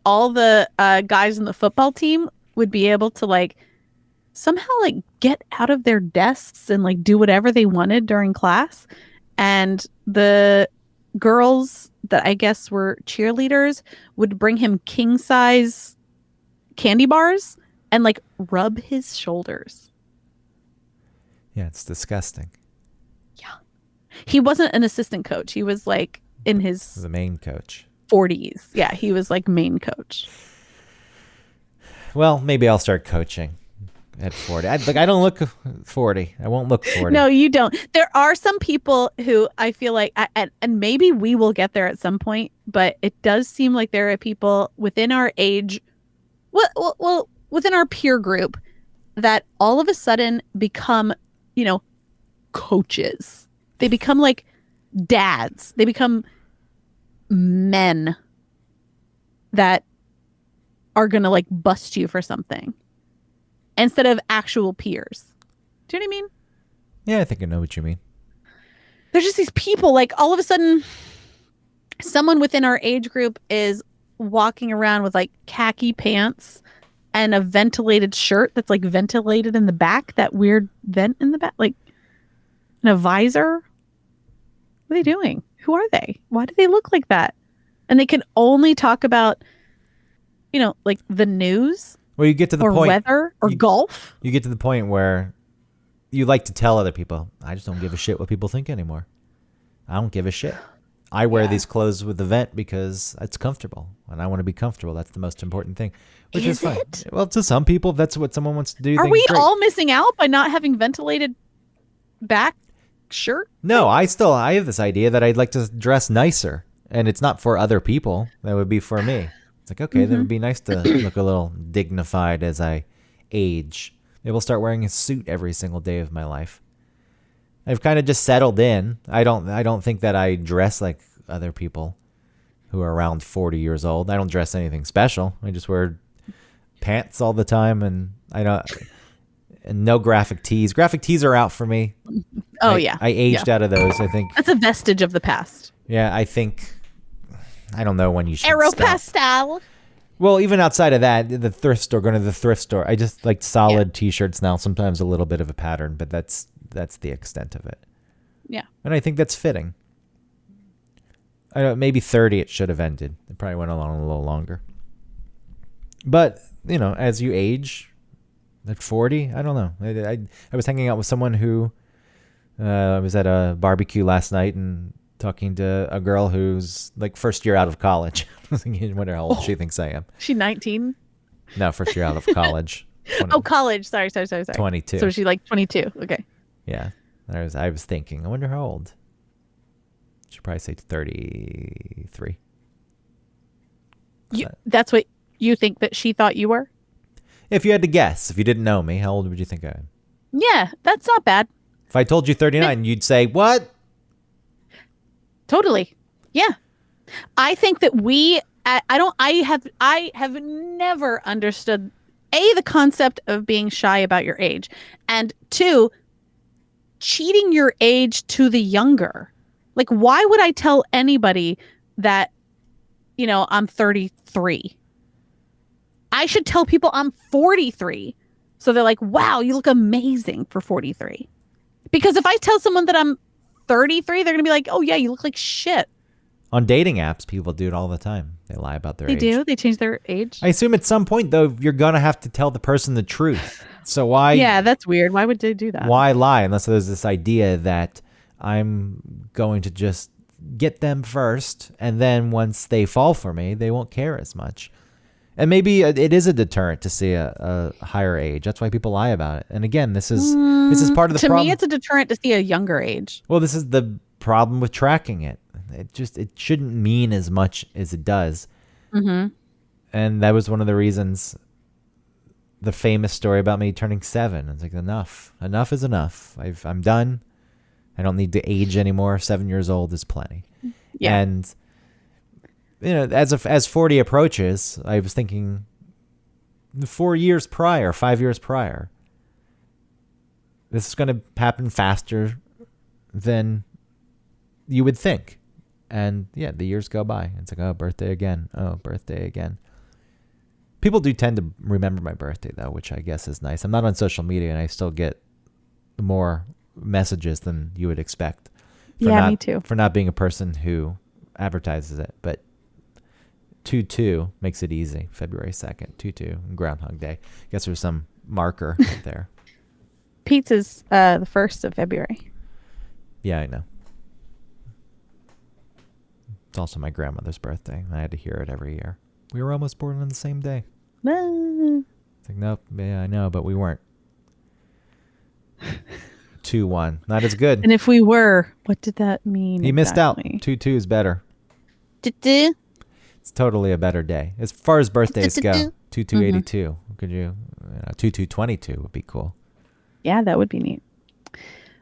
all the guys in the football team would be able to like somehow like get out of their desks and like do whatever they wanted during class, and the girls that I guess were cheerleaders would bring him king size candy bars and like rub his shoulders. Yeah, it's disgusting. He wasn't an assistant coach. He was like in his The main coach. 40s. Yeah, he was like main coach. Well, maybe I'll start coaching at 40. I don't look 40. I won't look 40. No, you don't. There are some people who I feel like, and maybe we will get there at some point, but it does seem like there are people within our age, well, within our peer group, that all of a sudden become, coaches. They become like dads. They become men that are going to like bust you for something instead of actual peers. Do you know what I mean? Yeah, I think I know what you mean. There's just these people, like all of a sudden someone within our age group is walking around with like khaki pants and a ventilated shirt that's like ventilated in the back, that weird vent in the back, like and a visor. What are they doing? Who are they? Why do they look like that? And they can only talk about, like the news. Well, you get to the or point. Weather or golf. You get to the point where you like to tell other people, I just don't give a shit what people think anymore. I don't give a shit. I wear these clothes with the vent because it's comfortable, and I want to be comfortable. That's the most important thing, which is fine. It? Well, to some people, if that's what someone wants to do. Are we all missing out by not having ventilated back shirt? No, I have this idea that I'd like to dress nicer, and it's not for other people. That would be for me. It's like, okay, that would be nice to look a little dignified as I age. Maybe I'll start wearing a suit every single day of my life. I've kind of just settled in. I don't think that I dress like other people who are around 40 years old. I don't dress anything special. I just wear pants all the time, and and no graphic tees. Graphic tees are out for me. Oh, I aged out of those, I think. That's a vestige of the past. Yeah, I think. I don't know when you should Aeropostale. Well, even outside of that, going to the thrift store, I just like solid T-shirts now, sometimes a little bit of a pattern, but that's the extent of it. Yeah. And I think that's fitting. I don't, maybe 30 it should have ended. It probably went along a little longer. But, as you age, at 40, I don't know. I was hanging out with someone who was at a barbecue last night and talking to a girl who's like first year out of college. I was thinking, I wonder how old she thinks I am. She 19? No, first year out of college. 20, college. Sorry. 22. So she like 22. Okay. Yeah. I was thinking, I wonder how old. She'd probably say 33. That's what you think that she thought you were? If you had to guess, if you didn't know me, how old would you think I am? Yeah, that's not bad. If I told you 39, you'd say, what? Totally. Yeah. I think that I have never understood the concept of being shy about your age, and 2, cheating your age to the younger. Like, why would I tell anybody that, I'm 33? I should tell people I'm 43. So they're like, wow, you look amazing for 43. Because if I tell someone that I'm 33, they're going to be like, oh, yeah, you look like shit. On dating apps, people do it all the time. They lie about their age. They do? They change their age? I assume at some point, though, you're going to have to tell the person the truth. So why... Yeah, that's weird. Why would they do that? Why lie unless there's this idea that I'm going to just get them first, and then once they fall for me, they won't care as much. And maybe it is a deterrent to see a higher age. That's why people lie about it. And again, this is part of the problem. To me, it's a deterrent to see a younger age. Well, this is the problem with tracking it. It shouldn't mean as much as it does. Mm-hmm. And that was one of the reasons. The famous story about me turning 7. It's like, enough is enough. I'm done. I don't need to age anymore. 7 years old is plenty. Yeah. And as 40 approaches, I was thinking 5 years prior, this is going to happen faster than you would think. And yeah, the years go by. It's like, oh, birthday again. Oh, birthday again. People do tend to remember my birthday, though, which I guess is nice. I'm not on social media, and I still get more messages than you would expect. Me too. For not being a person who advertises it. But 2/2 makes it easy. February 2nd, 2/2, Groundhog Day. I guess there's some marker there. Pete's is the 1st of February. Yeah, I know. It's also my grandmother's birthday. I had to hear it every year. We were almost born on the same day. It's like, nope, yeah, I know, but we weren't. 2/1, not as good. And if we were, what did that mean? You missed out. 2/2 is better. It's totally a better day. As far as birthdays go, 2/2/82. Could you 2/2/22 would be cool. Yeah, that would be neat.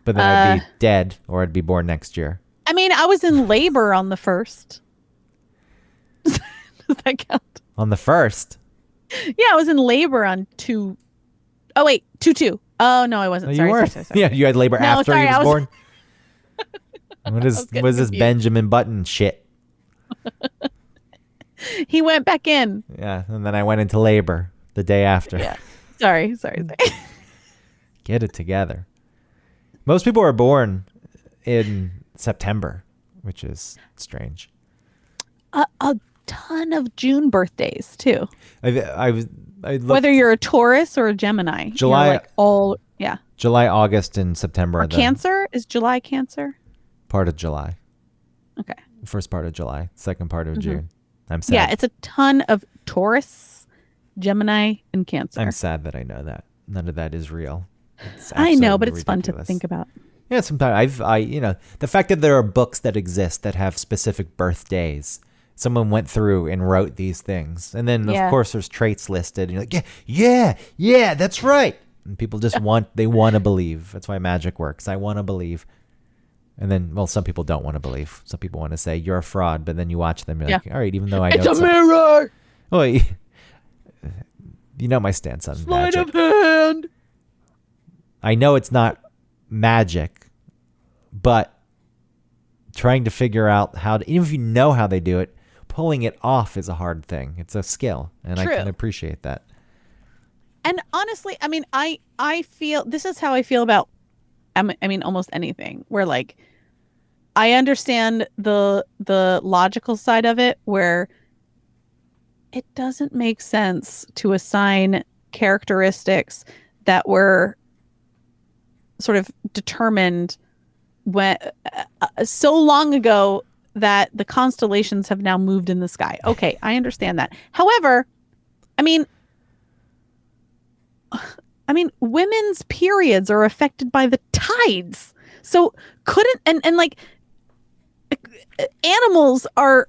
But then I'd be dead, or I'd be born next year. I mean, I was in labor on the 1st. Does that count? On the 1st? Yeah, I was in labor on 2. Oh, wait, 2/2. Oh, no, I wasn't. No, sorry, you weren't. sorry. Yeah, you had labor after he was born. What is this confused. Benjamin Button shit? He went back in. Yeah, and then I went into labor the day after. Yeah. Sorry. Get it together. Most people are born in September, which is strange. A ton of June birthdays, too. I looked, Whether you're a Taurus or a Gemini. July- You're like all, yeah. July, August, and September Or are the Cancer? Is July Cancer? part of July. Okay. First part of July, second part of June. I'm sad. Yeah, it's a ton of Taurus, Gemini, and Cancer. I'm sad that I know that. None of that is real. I know, but absolutely it's fun to ridiculous. think about. Yeah, sometimes the fact that there are books that exist that have specific birthdays. Someone went through and wrote these things. And then, of course, there's traits listed. And you're like, yeah, that's right. And people just want to believe. That's why magic works. I want to believe. And then, well, some people don't want to believe. Some people want to say, you're a fraud. But then you watch them, you're like, all right, even though I know It's a mirror! Well, you know my stance on Sleight magic. of hand! I know it's not magic, but trying to figure out even if you know how they do it, pulling it off is a hard thing. It's a skill, and True. I can appreciate that. And honestly, I mean, I feel, this is how I feel about, I mean, almost anything, where like, I understand the logical side of it, where it doesn't make sense to assign characteristics that were sort of determined when so long ago that the constellations have now moved in the sky. Okay, I understand that. However, I mean, women's periods are affected by the tides. So couldn't and like animals are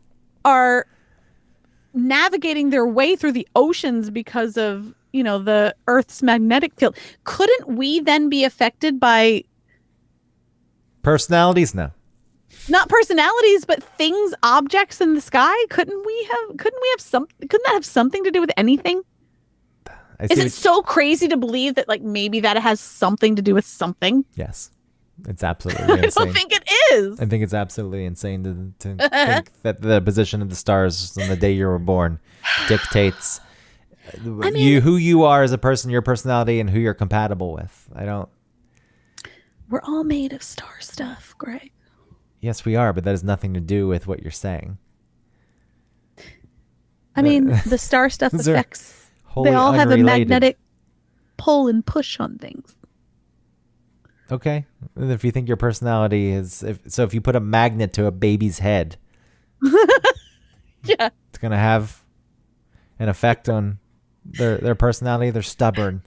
navigating their way through the oceans because of, the Earth's magnetic field. Couldn't we then be affected by Personalities? No. not personalities, but things, objects in the sky? Couldn't that have something to do with anything? Is it so crazy to believe that like maybe that has something to do with something? Yes. It's absolutely insane. I don't think it is. I think it's absolutely insane to think that the position of the stars on the day you were born dictates who you are as a person, your personality, and who you're compatible with. We're all made of star stuff, Greg. Yes, we are, but that has nothing to do with what you're saying. I mean, the star stuff Those are affects. wholly They all have a unrelated. magnetic pull and push on things. Okay. And if you think your personality if you put a magnet to a baby's head, Yeah. it's going to have an effect on their personality. They're stubborn.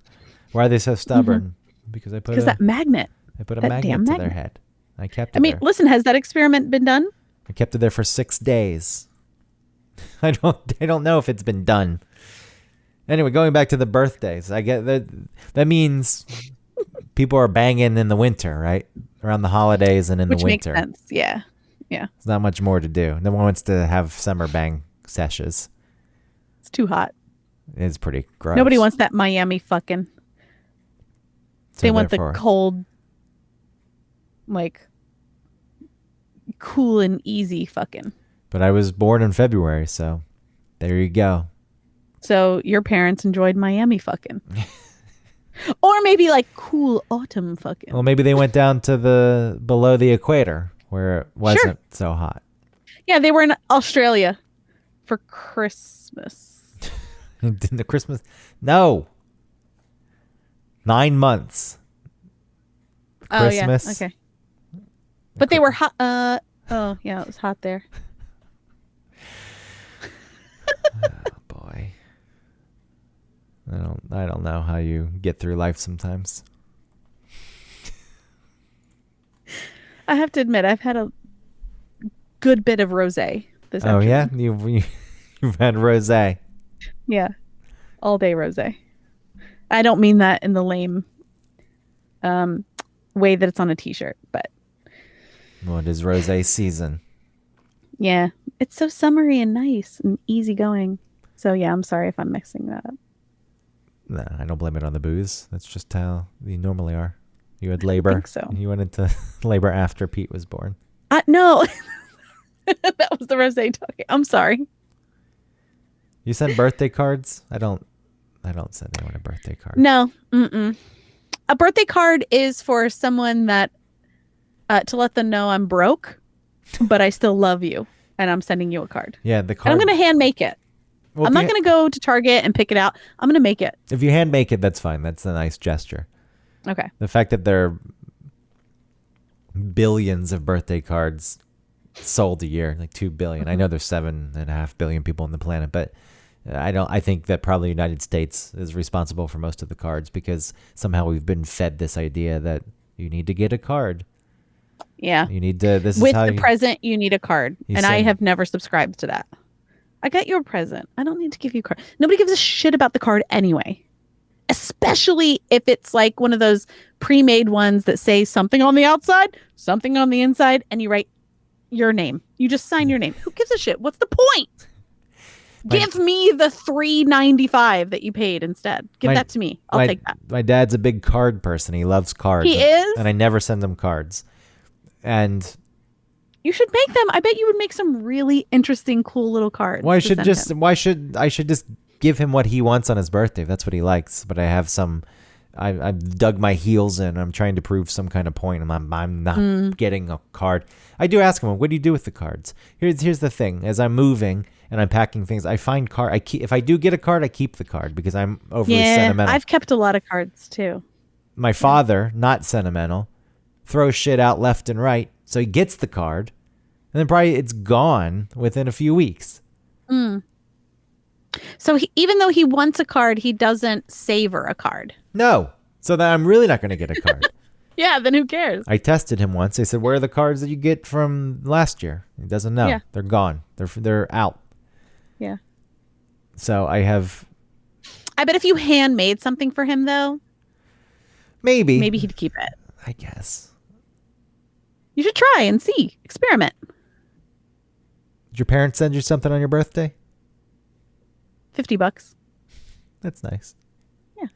Why are they so stubborn? Because I put That magnet. I put a that magnet damn to their magnet. head. I kept it I mean, there. listen, has that experiment been done? I kept it there for 6 days. I don't know if it's been done. Anyway, going back to the birthdays, I get that means people are banging in the winter, right? Around the holidays and in Which the winter. makes sense. Yeah. Yeah. There's not much more to do. No one wants to have summer bang sessions. It's too hot. It's pretty gross. Nobody wants that Miami fucking. So They want the therefore- cold, like, cool and easy fucking. But I was born in February, so there you go. So your parents enjoyed Miami fucking. Or maybe like cool autumn fucking. Well, maybe they went down to the below the equator where it wasn't so hot. Yeah, they were in Australia for Christmas. The Christmas? No. 9 months. Christmas. Oh, yeah. Okay. But they were hot. Oh, yeah, it was hot there. Oh, boy. I don't know how you get through life sometimes. I have to admit, I've had a good bit of rosé this afternoon. Yeah? You've had rosé. Yeah. All day rosé. I don't mean that in the lame way that it's on a t-shirt, but Well, it is rosé season. yeah, it's so summery and nice and easygoing. So yeah, I'm sorry if I'm mixing that up. No, I don't blame it on the booze. That's just how you normally are. You had labor. I think so. You went into labor after Pete was born. No, that was the rosé talking. I'm sorry. You send birthday cards? I don't send anyone a birthday card. No, a birthday card is for someone that to let them know I'm broke, but I still love you, and I'm sending you a card. Yeah, the card. And I'm gonna hand make it. Well, I'm not gonna go to Target and pick it out. I'm gonna make it. If you hand make it, that's fine. That's a nice gesture. Okay. The fact that there are billions of birthday cards sold a year, like 2 billion. Mm-hmm. I know there's 7.5 billion people on the planet, but I think that probably the United States is responsible for most of the cards because somehow we've been fed this idea that you need to get a card. Yeah. You need to. This With is how the present, you need a card, and I have never subscribed to that. I got you a present. I don't need to give you a card. Nobody gives a shit about the card anyway. Especially if it's like one of those pre-made ones that say something on the outside, something on the inside, and you write your name. You just sign your name. Who gives a shit? What's the point? Give me the $3.95 that you paid instead. Give that to me. I'll take that. My dad's a big card person. He loves cards. He is? And I never send him cards. And you should make them. I bet you would make some really interesting, cool little cards. Why should I just give him what he wants on his birthday? That's what he likes. But I've dug my heels in. I'm trying to prove some kind of point, and I'm not getting a card. I do ask him, what do you do with the cards? Here's the thing. As I'm moving and I'm packing things, I find if I do get a card, I keep the card because I'm overly sentimental. I've kept a lot of cards too. My father, not sentimental, throws shit out left and right, so he gets the card, and then probably it's gone within a few weeks. So even though he wants a card, he doesn't savor a card. No. So then I'm really not going to get a card. Yeah, then who cares? I tested him once. I said, where are the cards that you get from last year? He doesn't know. Yeah. They're gone. They're out. Yeah. So I bet if you handmade something for him, though. Maybe he'd keep it. I guess. You should try and see. Experiment. Did your parents send you something on your birthday? $50. That's nice. Yeah.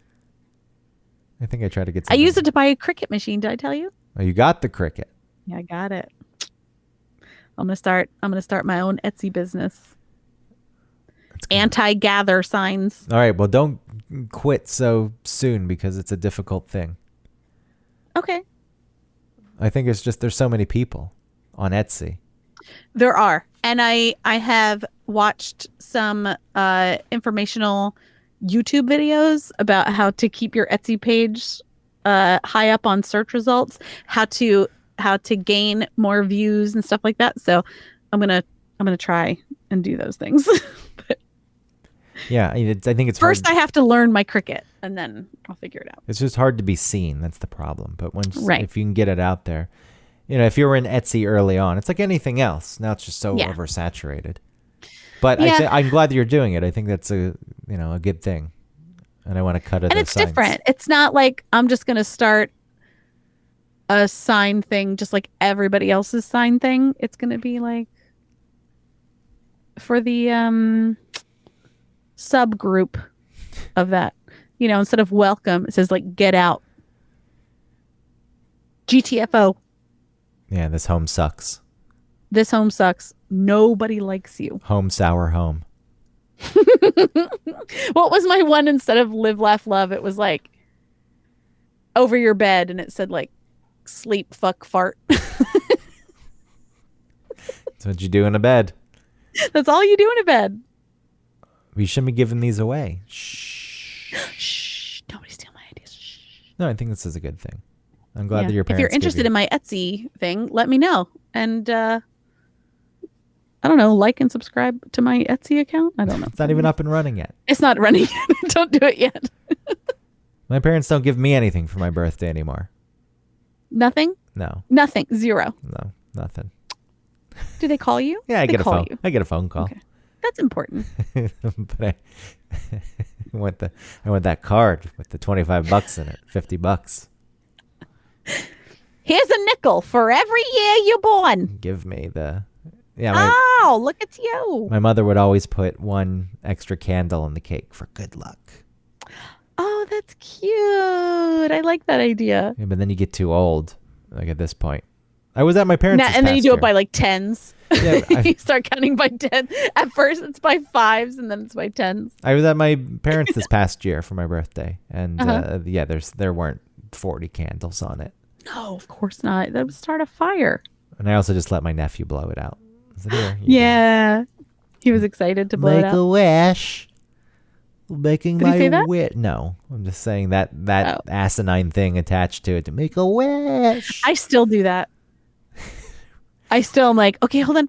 I think I tried to get something. I used it to buy a Cricut machine. Did I tell you? Oh, you got the Cricut. Yeah, I got it. I'm gonna start my own Etsy business. Anti-gather signs. All right. Well, don't quit so soon because it's a difficult thing. Okay. I think it's just there's so many people on Etsy. There are. And I have watched some informational YouTube videos about how to keep your Etsy page high up on search results, how to gain more views and stuff like that. So I'm gonna try and do those things. But yeah, I think it's first hard. I have to learn my Cricut, and then I'll figure it out. It's just hard to be seen. That's the problem. But if you can get it out there. If you were in Etsy early on, it's like anything else. Now it's just so oversaturated. But I'm glad that you're doing it. I think that's a good thing. And I want to cut it. And it's different. It's not like I'm just going to start a sign thing just like everybody else's sign thing. It's going to be like for the subgroup of that. Instead of welcome, it says like get out. GTFO. Yeah, this home sucks. This home sucks. Nobody likes you. Home sour home. What was my one instead of live, laugh, love? It was like over your bed and it said like sleep, fuck, fart. That's what you do in a bed. That's all you do in a bed. We shouldn't be giving these away. Shh. Shh. Nobody steal my ideas. Shh. No, I think this is a good thing. I'm glad that your parents. If you're interested in my Etsy thing, let me know. And I don't know, like and subscribe to my Etsy account. I don't know. It's not even up and running yet. It's not running yet. Don't do it yet. My parents don't give me anything for my birthday anymore. Nothing? No. Nothing. Zero. No, nothing. Do they call you? Yeah, I They get a call phone. you. I get a phone call. Okay. That's important. But I want that card with the $25 in it, $50. Here's a nickel for every year you're born. Give me the. Oh, look at you. My mother would always put one extra candle in the cake for good luck. Oh, that's cute. I like that idea. Yeah, but then you get too old, like at this point. I was at my parents' And then you do it by like tens. Yeah, you start counting by 10. At first it's by fives and then it's by tens. I was at my parents' this past year for my birthday, and there weren't 40 candles on it. No, of course not. That would start a fire. And I also just let my nephew blow it out. I said, "Here, Yeah. He was excited to blow it Make out. a wish. Making Did he say that? wish. No, I'm just saying that asinine thing attached to it to make a wish. I still do that. I still am like, okay, hold on.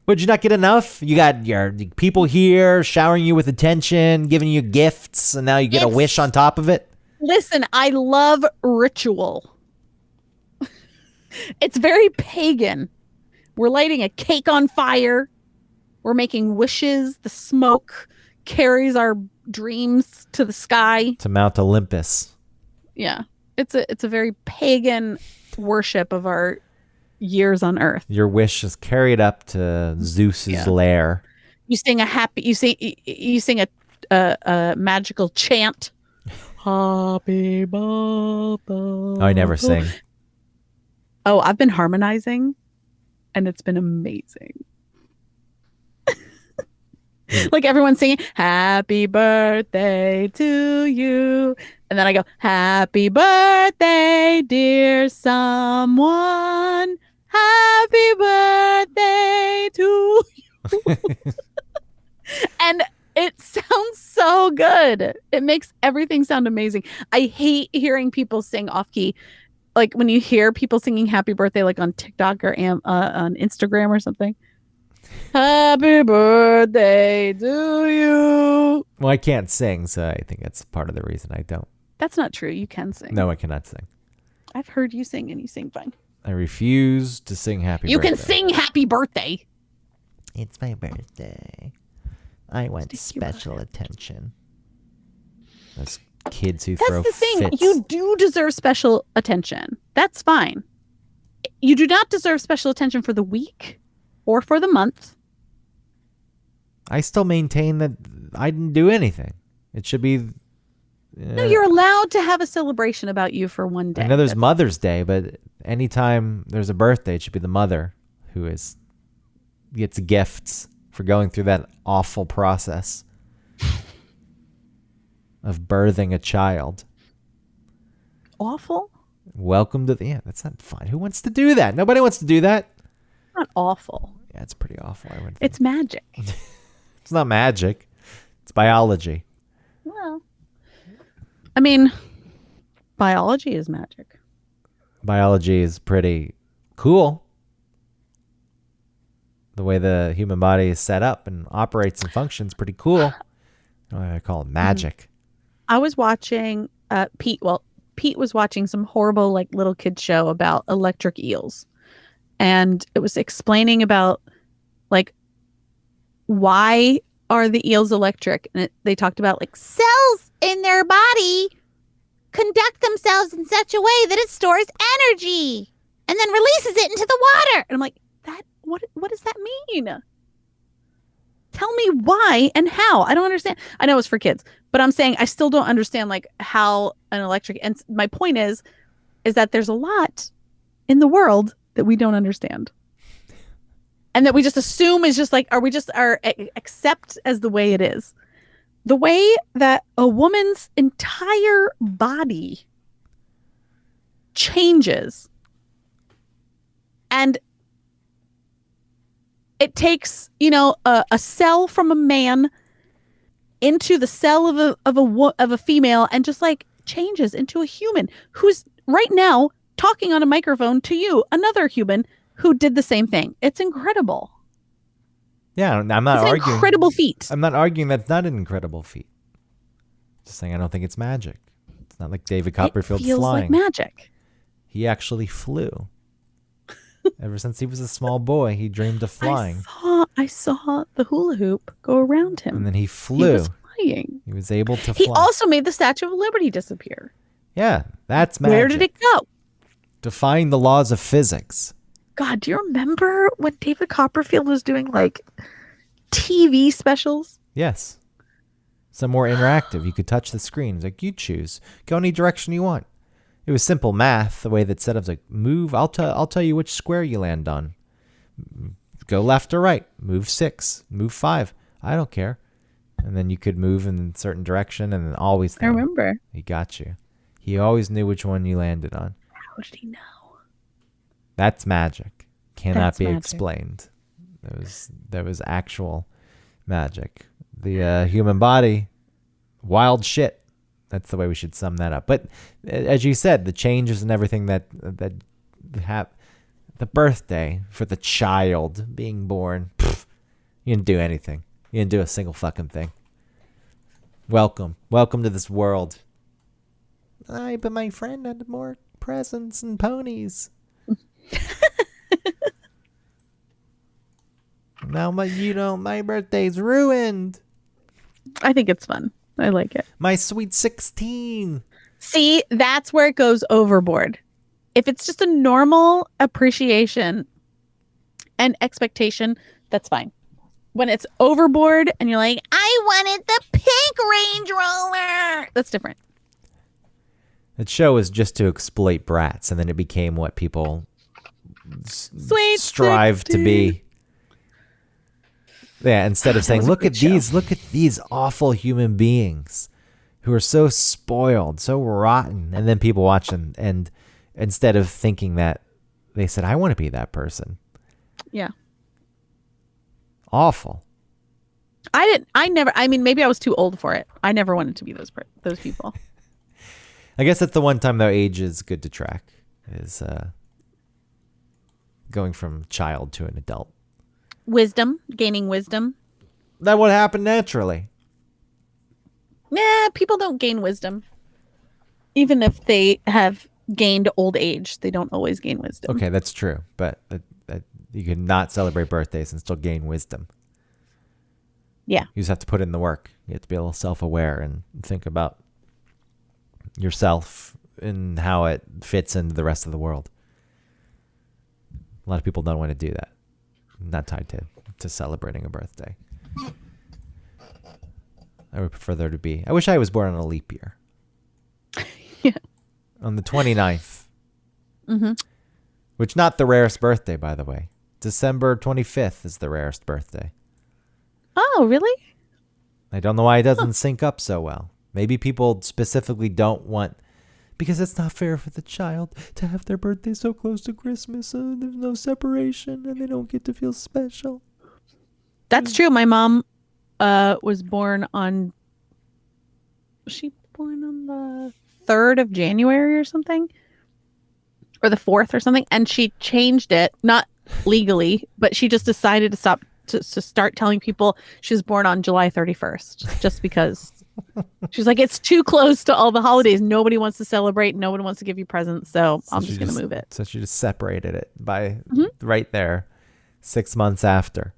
Would you not get enough? You got your people here showering you with attention, giving you gifts, and now you get a wish on top of it? Listen, I love ritual. It's very pagan. We're lighting a cake on fire. We're making wishes. The smoke carries our dreams to the sky. To Mount Olympus. Yeah. It's a very pagan worship of our years on Earth. Your wish is carried up to Zeus's lair. You sing a magical chant. Happy birthday. Oh, I never sing. Oh, I've been harmonizing and it's been amazing. Like everyone's singing happy birthday to you. And then I go, happy birthday, dear someone. Happy birthday to you. And it sounds so good. It makes everything sound amazing. I hate hearing people sing off key. Like when you hear people singing happy birthday, like on TikTok or on Instagram or something. Happy birthday to you. Well, I can't sing, so I think that's part of the reason I don't. That's not true. You can sing. No, I cannot sing. I've heard you sing and you sing fine. I refuse to sing happy You birthday. can sing happy birthday. It's my birthday. I want special attention. Those kids who throw That's the thing. fits. You do deserve special attention. That's fine. You do not deserve special attention for the week or for the month. I still maintain that I didn't do anything. It should be. No, you're allowed to have a celebration about you for one day. I know there's Mother's Day, but anytime there's a birthday, it should be the mother who gets gifts for going through that awful process of birthing a child. Awful? Welcome to that's not fun. Who wants to do that? Nobody wants to do that. Not awful. Yeah, it's pretty awful. I would think. It's magic. It's not magic. It's biology. Well, I mean, biology is magic. Biology is pretty cool. The way the human body is set up and operates and functions, pretty cool. I call it magic. I was watching Pete was watching some horrible like little kid show about electric eels. And it was explaining about like why are the eels electric? And they talked about like cells in their body conduct themselves in such a way that it stores energy and then releases it into the water. And I'm like, what does that mean? Tell me why and how. I don't understand. I know it's for kids, but I'm saying I still don't understand like how an electric. And my point is that there's a lot in the world that we don't understand. and that we just assume is just like, accept as the way it is. The way that a woman's entire body changes, and it takes, a cell from a man into the cell of a female, and just like changes into a human who's right now talking on a microphone to you, another human who did the same thing. It's incredible. Yeah, I'm not arguing. It's an incredible feat. I'm not arguing that's not an incredible feat. Just saying I don't think it's magic. It's not like David Copperfield feels flying. Like magic. He actually flew. Ever since he was a small boy, he dreamed of flying. I saw the hula hoop go around him. And then he flew. He was flying. He was able to fly. He also made the Statue of Liberty disappear. Yeah, that's magic. Where did it go? Defying the laws of physics. God, do you remember when David Copperfield was doing like TV specials? Yes. Some more interactive. You could touch the screen. It's like, you choose. Go any direction you want. It was simple math, the way that set up was like, move, I'll tell you which square you land on. Go left or right. Move 6. Move 5. I don't care. And then you could move in a certain direction and then always I remember. He got you. He always knew which one you landed on. How did he know? That's magic. Cannot be magic. explained. There was actual magic. The human body, wild shit. That's the way we should sum that up. But as you said, the changes and everything that have the birthday for the child being born, you didn't do anything. You didn't do a single fucking thing. Welcome to this world. But my friend had more presents and ponies. Now my birthday's ruined. I think it's fun. I like it. My sweet 16. See, that's where it goes overboard. If it's just a normal appreciation and expectation, that's fine. When it's overboard and you're like, I wanted the pink Range Rover, that's different. That show was just to exploit brats, and then it became what people strive 16. to be. Yeah, instead of saying, look at these awful human beings who are so spoiled, so rotten. And then people watch them, and instead of thinking that, they said, I want to be that person. Yeah. Awful. Maybe I was too old for it. I never wanted to be those people. I guess that's the one time, though, age is good to track, is going from child to an adult. Gaining wisdom. That would happen naturally. Nah, people don't gain wisdom. Even if they have gained old age, they don't always gain wisdom. Okay, that's true. But you can not celebrate birthdays and still gain wisdom. Yeah. You just have to put in the work. You have to be a little self-aware and think about yourself and how it fits into the rest of the world. A lot of people don't want to do that. Not tied to celebrating a birthday. I would prefer there to be. I wish I was born on a leap year. Yeah. On the 29th. Mm-hmm. Which not the rarest birthday, by the way. December 25th is the rarest birthday. Oh, really? I don't know why it doesn't sync up so well. Maybe people specifically don't want, because it's not fair for the child to have their birthday so close to Christmas. So there's no separation and they don't get to feel special. That's true. My mom was born on... Was she born on the 3rd of January or something? Or the 4th or something? And she changed it, not legally, but she just decided to start telling people she was born on July 31st. Just because... She's like, it's too close to all the holidays. Nobody wants to celebrate. Nobody wants to give you presents. So I'm just going to move it. So she just separated it by right there, 6 months after.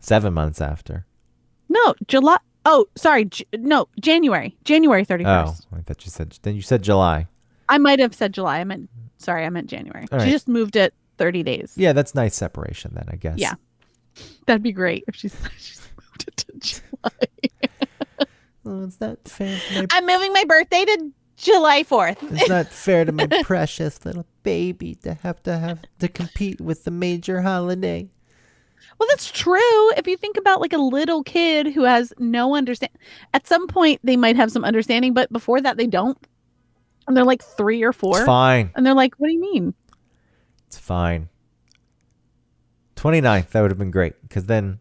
7 months after. No, July. Oh, sorry. No, January. January 31st. Oh, I thought you said, then you said July. I might have said July. I meant January. All she right. just moved it 30 days. Yeah, that's nice separation then, I guess. Yeah. That'd be great if she's moved it to July. Oh, it's not fair. I'm moving my birthday to July 4th. It's not fair to my precious little baby to have to compete with the major holiday. Well, that's true. If you think about like a little kid who has no understanding, at some point they might have some understanding, but before that they don't. And they're like 3 or 4. It's fine. And they're like, what do you mean? It's fine. 29th, that would have been great, because then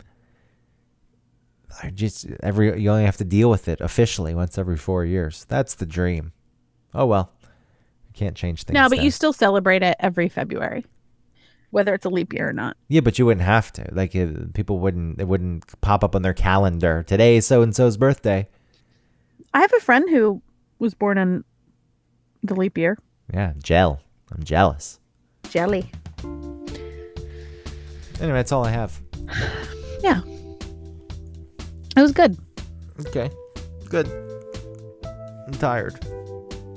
you only have to deal with it officially once every 4 years. That's the dream. Oh well, you can't change things. No, but then. you still celebrate it every February, whether it's a leap year or not. Yeah, but you wouldn't have to. Like people wouldn't. It wouldn't pop up on their calendar. Today is so and so's birthday. I have a friend who was born in the leap year. Yeah, I'm jealous. Jelly. Anyway, that's all I have. Yeah. It was good. Okay, good. I'm tired.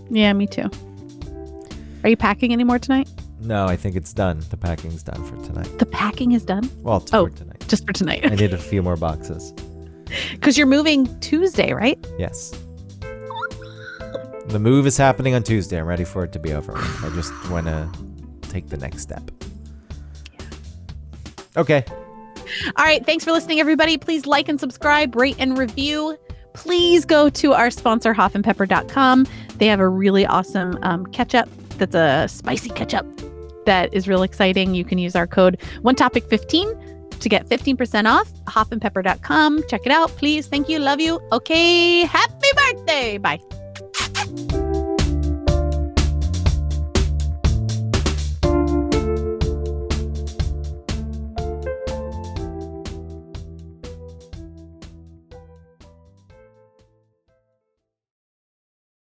Yeah, me too. Are you packing anymore tonight? No, I think it's done. The packing's done for tonight. The packing is done? Well, for tonight. Just for tonight. I need a few more boxes. Because you're moving Tuesday, right? Yes. The move is happening on Tuesday. I'm ready for it to be over. I just want to take the next step. Okay. All right. Thanks for listening, everybody. Please like and subscribe, rate and review. Please go to our sponsor, hoffandpepper.com. They have a really awesome ketchup that's a spicy ketchup that is real exciting. You can use our code OneTopic15 to get 15% off. hoffandpepper.com. Check it out, please. Thank you. Love you. Okay. Happy birthday. Bye.